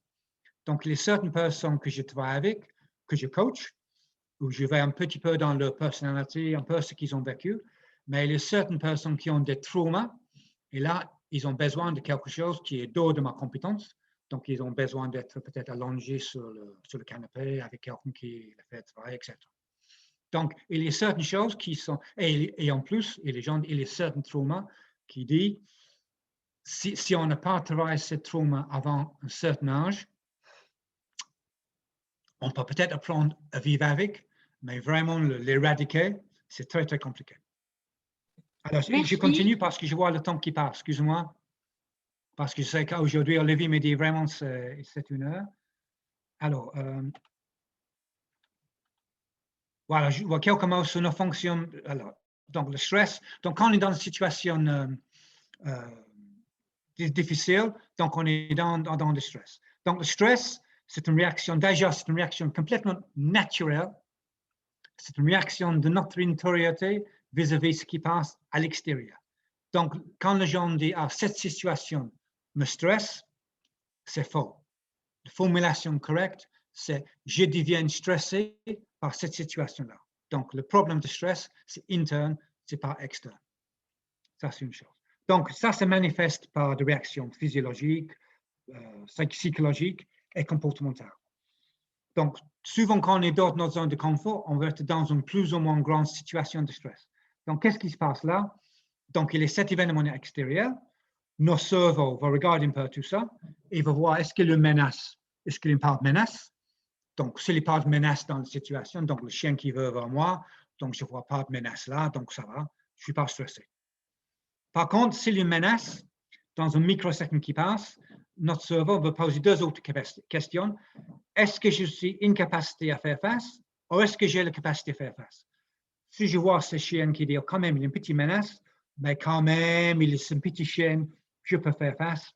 Donc, il y a certaines personnes que je travaille avec, que je coach, où je vais un petit peu dans leur personnalité, un peu ce qu'ils ont vécu, mais il y a certaines personnes qui ont des traumas, et là, ils ont besoin de quelque chose qui est d'ordre de ma compétence. Donc, ils ont besoin d'être peut-être allongés sur le canapé avec quelqu'un qui les fait travailler, etc. Donc, il y a certaines choses qui sont... Et en plus, il y a certains traumas qui disent, si on n'a pas travaillé ce trauma avant un certain âge, on peut peut-être apprendre à vivre avec, mais vraiment l'éradiquer, c'est très, très compliqué. Alors, je continue parce que je vois le temps qui passe, excuse-moi. Parce que je sais qu'aujourd'hui, Olivier me dit vraiment c'est 1 heure. Alors, voilà, je vois quelques mots sur nos fonctions. Alors, donc, le stress. Donc, quand on est dans une situation difficile, donc on est dans le stress. Donc, le stress, c'est une réaction, déjà, c'est une réaction complètement naturelle. C'est une réaction de notre intériorité vis-à-vis ce qui passe à l'extérieur. Donc, quand les gens disent « Ah, cette situation me stresse », c'est faux. La formulation correcte, c'est « Je deviens stressé par cette situation-là ». Donc, le problème de stress, c'est interne, c'est pas externe. Ça, c'est une chose. Donc, ça se manifeste par des réactions physiologiques, psychologiques et comportementales. Donc, souvent, quand on est dans notre zone de confort, on va être dans une plus ou moins grande situation de stress. Donc, qu'est-ce qui se passe là? Donc, il y a cet événement extérieur. Nos cerveaux vont regarder un peu tout ça et vont voir est-ce qu'il y a une menace, est-ce qu'il y a une part de menace. Donc, s'il n'y a pas de menace dans la situation, donc le chien qui veut vers moi, donc je ne vois pas de menace là, donc ça va, je ne suis pas stressé. Par contre, s'il y a une menace, dans un microseconde qui passe, notre cerveau va poser 2 autres questions. Est-ce que je suis incapacité à faire face ou est-ce que j'ai la capacité à faire face? Si je vois ce chien qui dit quand même il y a une petite menace, mais quand même il est un petit chien, je peux faire face,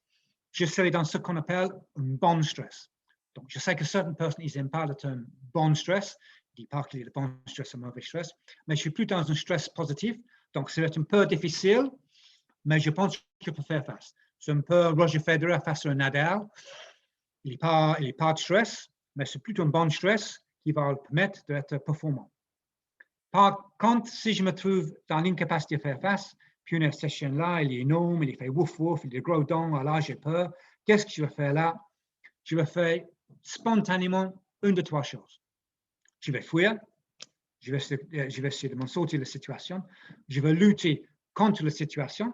je serai dans ce qu'on appelle un bon stress. Donc je sais que certaines personnes, ils n'aiment pas le terme bon stress, ils disent pas qu'il y a le bon stress et le mauvais stress, mais je suis plus dans un stress positif, donc ça va être un peu difficile, mais je pense que je peux faire face. C'est un peu Roger Federer face à Nadal. Il n'est pas de stress, mais c'est plutôt un bon stress qui va le permettre d'être performant. Par contre, si je me trouve dans l'incapacité de faire face, puis une session là, il est énorme, il fait wouf wouf, il est gros dents, alors j'ai peur. Qu'est-ce que je vais faire là? Je vais faire spontanément une de 3 choses. Je vais fuir, je vais essayer de m'en sortir de la situation, je vais lutter contre la situation,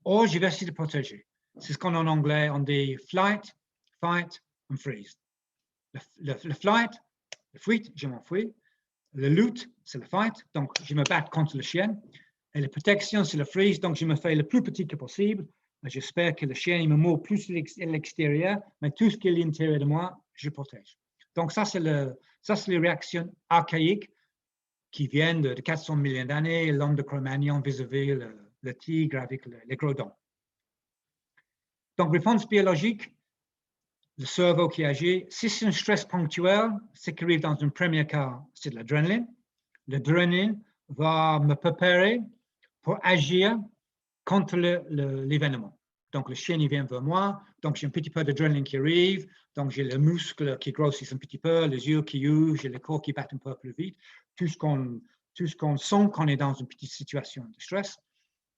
ou je vais essayer de protéger. C'est ce qu'on en anglais, on dit flight, fight and freeze. Le flight, le fuite, je m'enfuis. Le lutte, c'est le fight, donc je me bats contre le chien. Et la protection, c'est le freeze, donc je me fais le plus petit que possible. J'espère que le chien il me mord plus à l'extérieur, mais tout ce qui est à l'intérieur de moi, je protège. Donc ça, c'est les réactions archaïques qui viennent de 400 millions d'années, l'homme de Cro-Magnon vis-à-vis le tigre avec les gros dents. Donc, réponse biologique, le cerveau qui agit. Si c'est un stress ponctuel, ce qui arrive dans un premier cas, c'est de l'adrénaline. L'adrénaline va me préparer pour agir contre l'événement. Donc, le chien, il vient vers moi. Donc, j'ai un petit peu d'adrénaline qui arrive. Donc, j'ai le muscle qui grossit un petit peu, les yeux qui ouvrent, j'ai le corps qui bat un peu plus vite. Tout ce qu'on sent quand on est dans une petite situation de stress.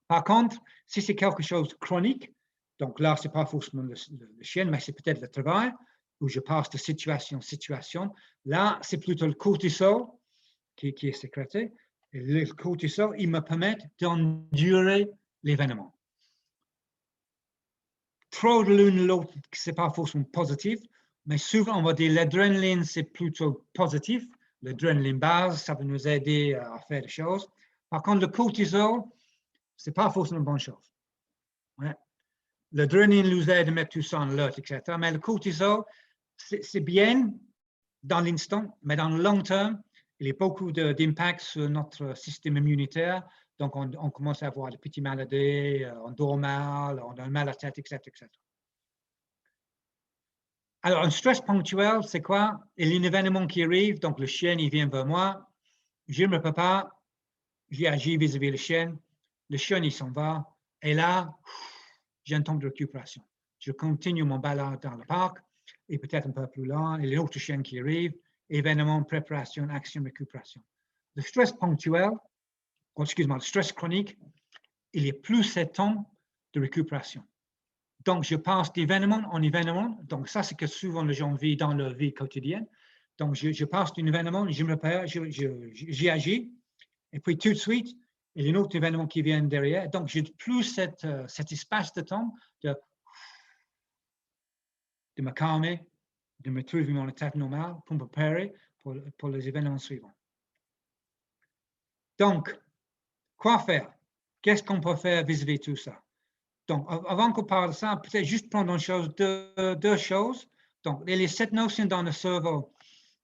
Par contre, si c'est quelque chose de chronique, donc là, ce n'est pas forcément le chien, mais c'est peut-être le travail, où je passe de situation en situation. Là, c'est plutôt le cortisol qui est sécrété. Et le cortisol, il me permet d'endurer l'événement. Trop de l'une ou l'autre, ce n'est pas forcément positif, mais souvent, on va dire l'adrénaline, c'est plutôt positif. L'adrénaline base, ça va nous aider à faire des choses. Par contre, le cortisol, ce n'est pas forcément une bonne chose. Ouais. L'adrénaline nous aide à mettre tout ça en alerte, etc. Mais le cortisol, c'est bien dans l'instant, mais dans le long terme, il y a beaucoup d'impact sur notre système immunitaire. Donc, on commence à avoir des petites maladies, on dort mal, on a mal à la tête, etc., etc. Alors, un stress ponctuel, c'est quoi? Il y a un événement qui arrive, donc le chien, il vient vers moi, je me prépare, j'y agis vis-à-vis le chien il s'en va, et là, j'ai un temps de récupération. Je continue mon balade dans le parc, et peut-être un peu plus loin, il y a l'autre chien qui arrive, événement, préparation, action, récupération. Le stress ponctuel, le stress chronique, il y a plus de temps de récupération. Donc, je passe d'événement en événement. Donc, ça, c'est que souvent les gens vivent dans leur vie quotidienne. Donc, je passe d'un événement, je me prépare, j'y agis. Et puis, tout de suite, il y a un autre événement qui vient derrière. Donc, j'ai plus cet espace de temps de me calmer, de me trouver mon état normal pour me préparer pour les événements suivants. Donc, quoi faire? Qu'est-ce qu'on peut faire vis-à-vis de tout ça? Donc, avant qu'on parle de ça, peut-être juste prendre deux choses. Donc, il y a cette notion dans le cerveau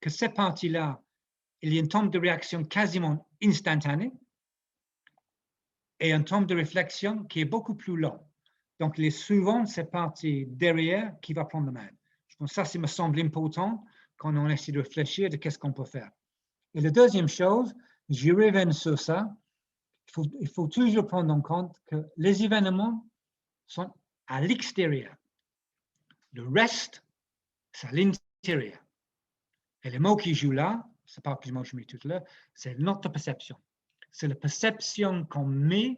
que cette partie-là, il y a un temps de réaction quasiment instantané et un temps de réflexion qui est beaucoup plus long. Donc, il y a souvent cette partie derrière qui va prendre la main. Je pense que ça me semble important quand on essaie de réfléchir de qu'est-ce qu'on peut faire. Et la deuxième chose, j'y reviens sur ça, il faut toujours prendre en compte que les événements sont à l'extérieur. Le reste, c'est à l'intérieur. Et le mot qui joue là, c'est pas que le mot que je mets tout à l'heure, c'est notre perception. C'est la perception qu'on met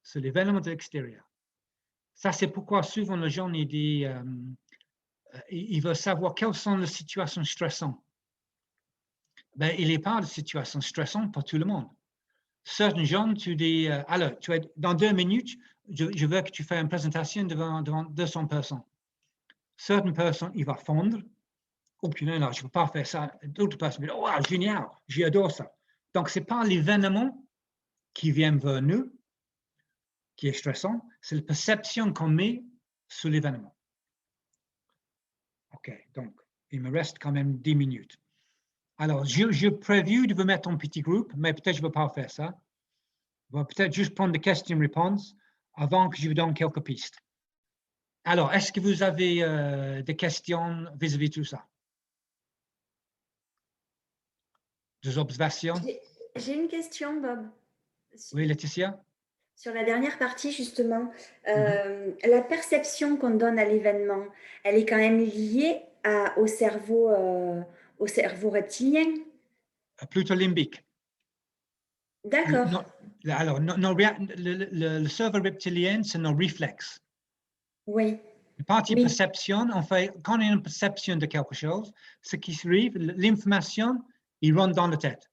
sur l'événement de l'extérieur. Ça, c'est pourquoi souvent les gens ils veulent savoir quelles sont les situations stressantes. Ben, il n'y a pas de situation stressante pour tout le monde. Certains gens, tu dis, alors, dans 2 minutes, je veux que tu fasses une présentation devant 200 personnes. Certaines personnes, ils vont fondre. Oh putain, là, je ne peux pas faire ça. D'autres personnes, oh, génial, j'adore ça. Donc, ce n'est pas l'événement qui vient vers nous qui est stressant, c'est la perception qu'on met sur l'événement. OK, donc, il me reste quand même 10 minutes. Alors, je prévu de vous mettre en petit groupe, mais peut-être je ne vais pas faire ça. Je vais peut-être juste prendre des questions-réponses avant que je vous donne quelques pistes. Alors, est-ce que vous avez des questions vis-à-vis de tout ça? Des observations? J'ai une question, Bob. Oui, Laetitia? Sur la dernière partie, justement, la perception qu'on donne à l'événement, elle est quand même liée au cerveau reptilien. Plutôt limbique. D'accord. Alors, le cerveau reptilien, c'est nos réflexes. Oui. La partie perception, en fait, quand on a une perception de quelque chose, ce qui arrive, l'information, il rentre dans la tête.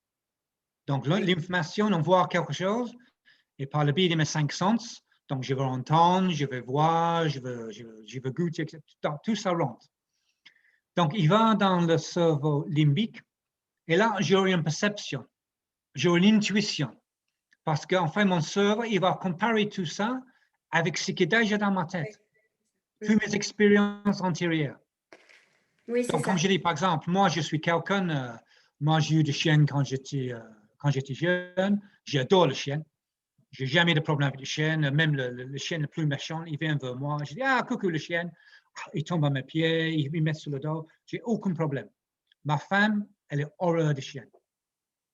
Donc, l'information, on voit quelque chose, et par le biais de mes 5 sens, donc je veux entendre, je veux voir, je veux goûter, etc. Tout ça rentre. Donc, il va dans le cerveau limbique, et là, j'aurai une perception, j'aurai une intuition. Parce qu'en fait, mon cerveau, il va comparer tout ça avec ce qui est déjà dans ma tête. Toutes mes expériences antérieures. Oui, c'est donc, ça. comme je dis, par exemple, moi, je suis quelqu'un, moi, j'ai eu des chiens quand j'étais jeune, j'adore les chiens. Je n'ai jamais de problème avec les chiens, même le chien le plus méchant, il vient vers moi, je dis, ah, coucou le chien, il tombe à mes pieds, il me met sur le dos, j'ai aucun problème. Ma femme, elle est horreur des chiens.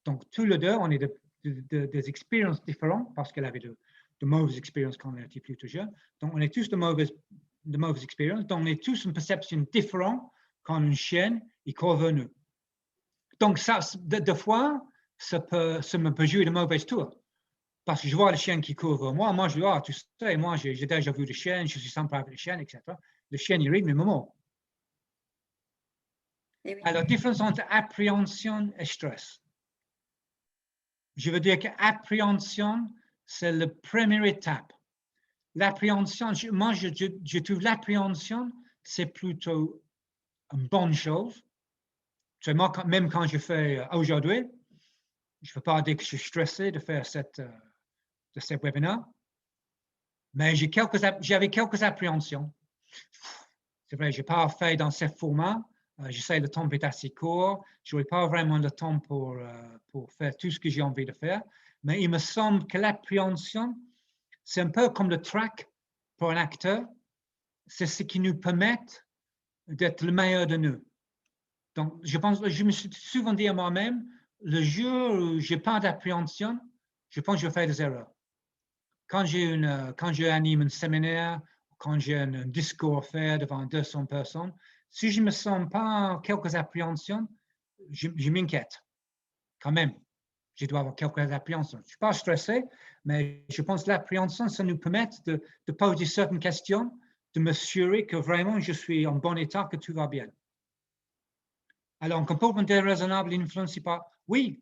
Donc, tous les deux, on est des expériences différentes parce qu'elle avait de mauvaises expériences quand elle était plutôt jeune. Donc, on est tous de mauvaises expériences. Donc, on est tous une perception différente quand une chienne, il court vers nous. Donc, ça, des fois, ça me peut jouer de mauvais tours. Parce que je vois le chien qui court vers moi, moi je dis, ah, tu sais, moi j'ai déjà vu le chien, je suis sympa avec le chien, etc. Le chien, il rigole, mais maman. Oui. Alors, la différence entre appréhension et stress. Je veux dire qu'appréhension, c'est la première étape. L'appréhension, moi, je trouve l'appréhension, c'est plutôt une bonne chose. Moi, même quand je fais aujourd'hui, je ne veux pas dire que je suis stressé de faire de ce webinaire, mais j'avais quelques appréhensions. C'est vrai, je n'ai pas fait dans ce format. Je sais que le temps est assez court. Je n'aurai pas vraiment le temps pour faire tout ce que j'ai envie de faire. Mais il me semble que l'appréhension, c'est un peu comme le track pour un acteur. C'est ce qui nous permet d'être le meilleur de nous. Donc, je me suis souvent dit à moi-même, le jour où je n'ai pas d'appréhension, je pense que je vais faire des erreurs. Quand j'anime un séminaire, quand j'ai un discours à faire devant 200 personnes, si je ne me sens pas quelques appréhensions, je m'inquiète. Quand même, je dois avoir quelques appréhensions. Je ne suis pas stressé, mais je pense que l'appréhension, ça nous permet de poser certaines questions, de m'assurer que vraiment je suis en bon état, que tout va bien. Alors, un comportement déraisonnable influencé par, oui.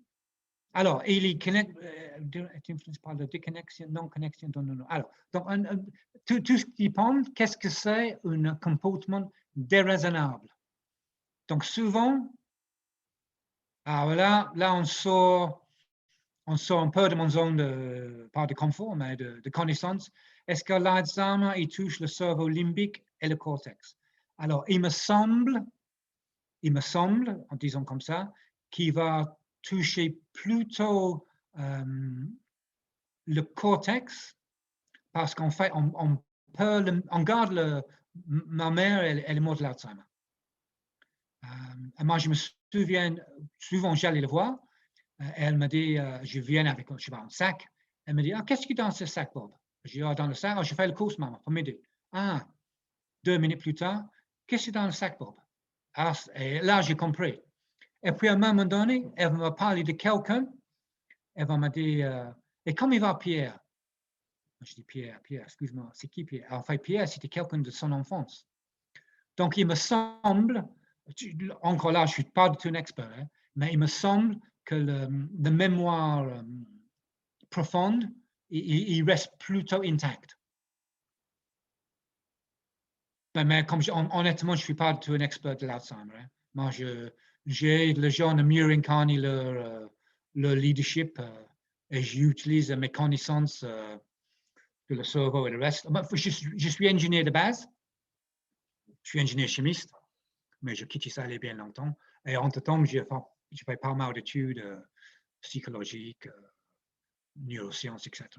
Alors, il est influencé par la déconnexion, non-connexion, non. Alors, donc, tout ce qui dépend, qu'est-ce que c'est un comportement déraisonnable? Donc, souvent, alors là on sort un peu de mon zone pas de confort, mais de connaissance. Est-ce que l'Alzheimer, il touche le cerveau limbique et le cortex? Alors, il me semble, en disant comme ça, qu'il va toucher plutôt le cortex, parce qu'en fait, on garde ma mère, elle est morte de l'Alzheimer. Moi, je me souviens, souvent j'allais le voir, elle me dit, je viens avec je sais pas, un sac, elle me dit, qu'est-ce qu'il y a dans ce sac, Bob? Je dis, dans le sac, je fais le course, maman, pour m'aider. 2 minutes plus tard, qu'est-ce qu'il y a dans le sac, Bob? Et là, j'ai compris. Et puis, à un moment donné, elle m'a parlé de quelqu'un, elle m'a dit, et comment il va, Pierre? Je dis, Pierre, excuse-moi, c'est qui Pierre? En fait, Pierre, c'était quelqu'un de son enfance. Donc, il me semble, encore là, je ne suis pas du tout un expert, hein, mais il me semble que la mémoire profonde, il reste plutôt intact. Mais comme honnêtement, je ne suis pas du tout un expert de l'Alzheimer. Hein. Moi, j'aide les gens à mieux incarner leur leadership et j'utilise mes connaissances de le cerveau et le reste. Je suis ingénieur de base. Je suis ingénieur chimiste, mais je quitte ça il y a bien longtemps. Et entre-temps, j'ai fait pas mal d'études psychologiques, neurosciences, etc.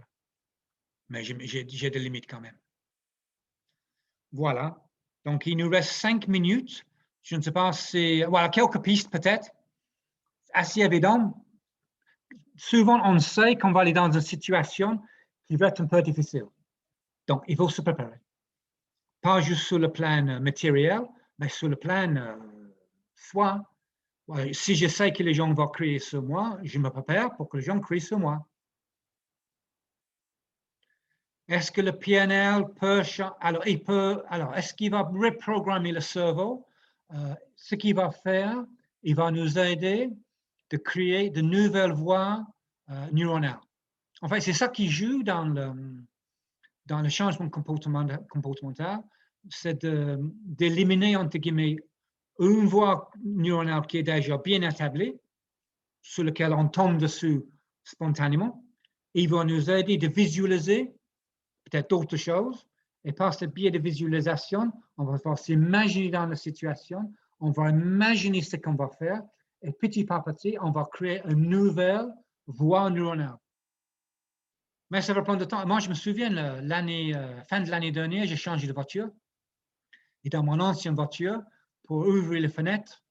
Mais j'ai des limites quand même. Voilà. Donc, il nous reste 5 minutes. Je ne sais pas si... Voilà, quelques pistes peut-être. Assez évident. Souvent, on sait qu'on va aller dans une situation qui va être un peu difficile. Donc, il faut se préparer. Pas juste sur le plan matériel, mais sur le plan soit... Si je sais que les gens vont crier sur moi, je me prépare pour que les gens crient sur moi. Est-ce que le PNL peut... Alors, est-ce qu'il va reprogrammer le cerveau? Ce qu'il va faire, il va nous aider de créer de nouvelles voies neuronales. En fait, c'est ça qui joue dans le changement comportemental, c'est d'éliminer, entre guillemets, une voie neuronale qui est déjà bien établie, sur laquelle on tombe dessus spontanément. Il va nous aider de visualiser peut-être d'autres choses, et par ce biais de visualisation, on va pouvoir s'imaginer dans la situation, on va imaginer ce qu'on va faire, et petit à petit, on va créer une nouvelle voie neuronale. Mais ça va prendre du temps. Moi, je me souviens, fin de l'année dernière, j'ai changé de voiture. Et dans mon ancienne voiture, pour ouvrir les fenêtres,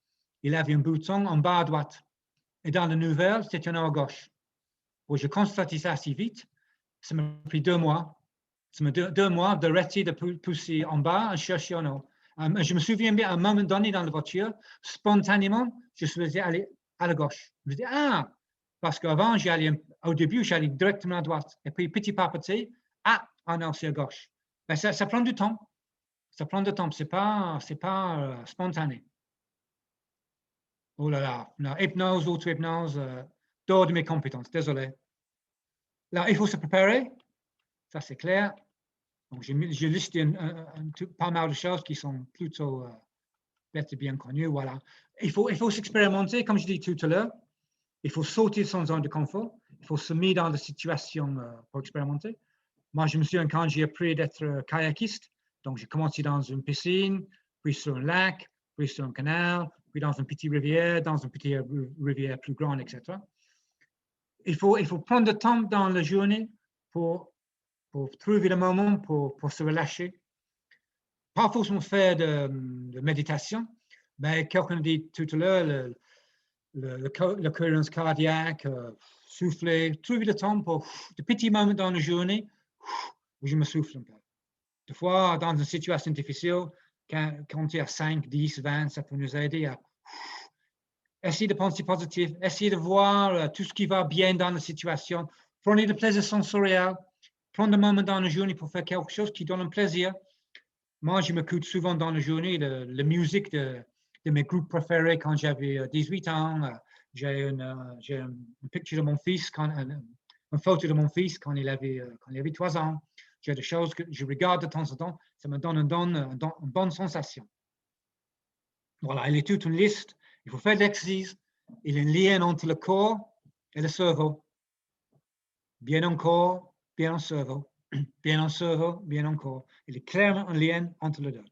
il avait un bouton en bas à droite. Et dans la nouvelle, c'était en haut à gauche. Bon, j'ai constaté ça assez vite. Ça m'a pris 2 mois. Ça m'a pris 2 mois d'arrêter de pousser en bas et chercher en haut. Je me souviens bien, à un moment donné dans la voiture, spontanément, je souhaitais aller à la gauche. Je me disais, parce qu'avant, au début, j'allais directement à droite. Et puis, petit à petit, non, c'est à gauche. Ben, ça prend du temps. Ça prend du temps. C'est pas spontané. Oh là là, non, hypnose, auto-hypnose, dehors de mes compétences, désolé. Là, il faut se préparer, ça c'est clair. Donc, j'ai listé pas mal de choses qui sont plutôt bien connues, voilà. Il faut s'expérimenter, comme je dis tout à l'heure. Il faut sauter de son zone de confort. Il faut se mettre dans des situations pour expérimenter. Moi, je me souviens quand j'ai appris d'être kayakiste. Donc, j'ai commencé dans une piscine, puis sur un lac, puis sur un canal, puis dans une petite rivière, dans une petite rivière plus grande, etc. Il faut prendre du temps dans la journée pour trouver le moment pour se relâcher. Pas forcément faire de méditation, mais quelqu'un dit tout à l'heure, la cohérence cardiaque, souffler, trouver le temps pour de petits moments dans la journée où je me souffle un peu. Des fois, dans une situation difficile, quand tu es à 5, 10, 20, ça peut nous aider à essayer de penser positif, essayer de voir tout ce qui va bien dans la situation, prendre du plaisir sensoriel, prendre un moment dans la journée pour faire quelque chose qui donne un plaisir. moi, je m'écoute souvent dans la journée la musique de mes groupes préférés quand j'avais 18 ans. J'ai une picture de mon fils, une photo de mon fils quand il avait 3 ans. J'ai des choses que je regarde de temps en temps. Ça me donne une bonne sensation. Voilà, il est toute une liste. Il faut faire de l'exercice. Il y a un lien entre le corps et le cerveau. Bien en corps, bien en cerveau. Bien en cerveau, bien en corps. Il est clairement un lien entre les deux.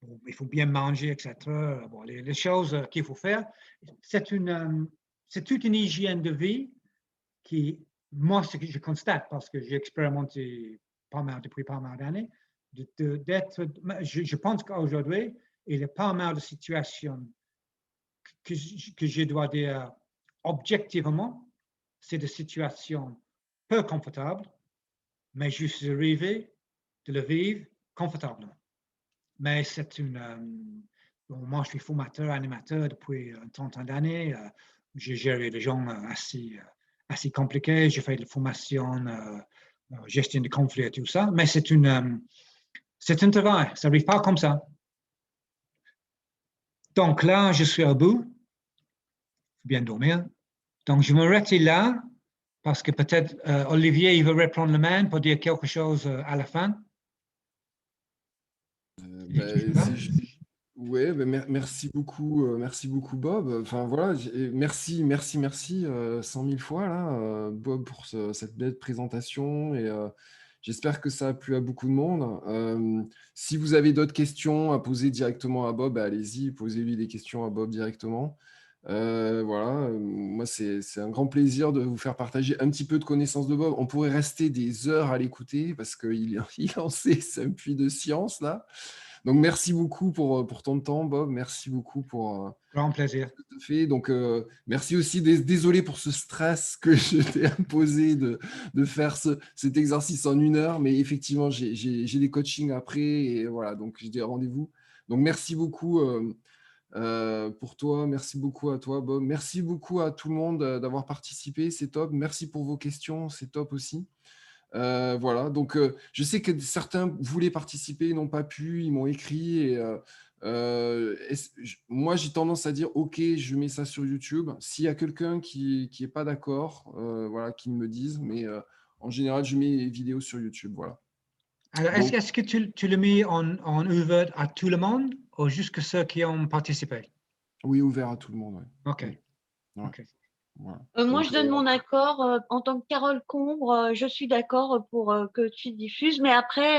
Bon, il faut bien manger, etc. Bon, les choses qu'il faut faire, c'est toute une hygiène de vie qui, moi, ce que je constate, parce que j'ai expérimenté depuis pas mal d'années, je pense qu'aujourd'hui, il y a pas mal de situations que je dois dire objectivement, c'est des situations peu confortables, mais je suis arrivé de le vivre confortablement. Mais c'est moi, je suis formateur, animateur depuis une trentaine d'années. J'ai géré des gens assez compliqués. J'ai fait de la formation, gestion de conflits et tout ça. Mais c'est un travail. Ça n'arrive pas comme ça. Donc là, je suis au bout. Il faut bien dormir. Donc, je me retire là parce que peut-être Olivier, il veut reprendre la main pour dire quelque chose à la fin. Ouais, merci beaucoup Bob. Enfin voilà, merci 100 000 fois là, Bob pour cette belle présentation et j'espère que ça a plu à beaucoup de monde. Si vous avez d'autres questions à poser directement à Bob, allez-y, posez-lui des questions à Bob directement. Voilà, moi c'est un grand plaisir de vous faire partager un petit peu de connaissances de Bob. On pourrait rester des heures à l'écouter parce qu'il en sait, c'est un puits de science là. Donc, merci beaucoup pour ton temps, Bob. Merci beaucoup pour Grand plaisir. ce que tu as fait. Donc, merci aussi. Désolé pour ce stress que je t'ai imposé de faire cet exercice en 1 heure. Mais effectivement, j'ai des coachings après. Et voilà, donc j'ai des rendez-vous. Donc, merci beaucoup pour toi. Merci beaucoup à toi, Bob. Merci beaucoup à tout le monde d'avoir participé. C'est top. Merci pour vos questions. C'est top aussi. Voilà, donc je sais que certains voulaient participer, n'ont pas pu, ils m'ont écrit. Et, moi, j'ai tendance à dire, OK, je mets ça sur YouTube. S'il y a quelqu'un qui n'est pas d'accord, voilà, qu'il me dise. Mais en général, je mets les vidéos sur YouTube. Voilà. Alors, est-ce que tu le mets en ouvert à tout le monde ou juste que ceux qui ont participé? Oui, ouvert à tout le monde. Ouais. OK. Oui. Ouais. OK. Voilà. Moi, Donc, je donne mon accord en tant que Carole Combre. Je suis d'accord pour que tu diffuses, mais après,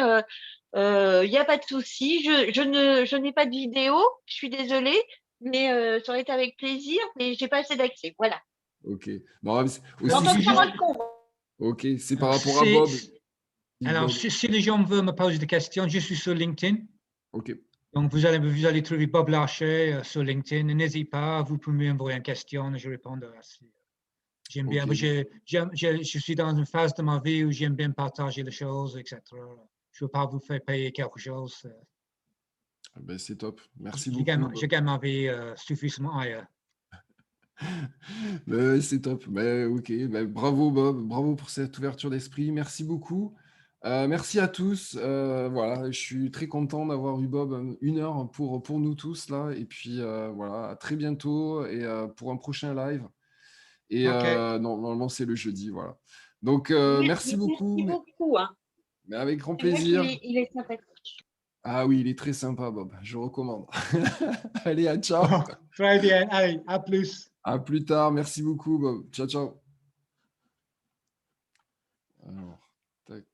il n'y a pas de souci. Je n'ai pas de vidéo. Je suis désolée, mais ça aurait été avec plaisir, mais j'ai pas assez d'accès. Voilà. OK. Non, mais Alors, En tant aussi, que Carole Combre. OK, c'est par rapport à Bob. Alors, Bob. si les gens veulent me poser des questions, je suis sur LinkedIn. OK. Donc, vous allez trouver Bob Larcher sur LinkedIn. N'hésitez pas, vous pouvez m'envoyer une question et je réponds assez. J'aime bien. OK. Je suis dans une phase de ma vie où j'aime bien partager les choses, etc. Je ne veux pas vous faire payer quelque chose. Ben, c'est top. Merci Je beaucoup. gagne ma vie suffisamment ailleurs. C'est top. OK. Bravo, Bob. Bravo pour cette ouverture d'esprit. Merci beaucoup. Merci à tous. Voilà, je suis très content d'avoir eu Bob 1 heure pour nous tous là. Et puis voilà, à très bientôt et pour un prochain live. Et OK. normalement, c'est le jeudi. Voilà. Donc, merci beaucoup. Merci beaucoup. Hein. Mais avec grand C'est vrai plaisir. qu'il est sympathique. Ah oui, il est très sympa, Bob. Je recommande. Allez, à ciao. Bon, très bien. Allez, à plus. À plus tard. Merci beaucoup, Bob. Ciao, ciao. Alors, tac.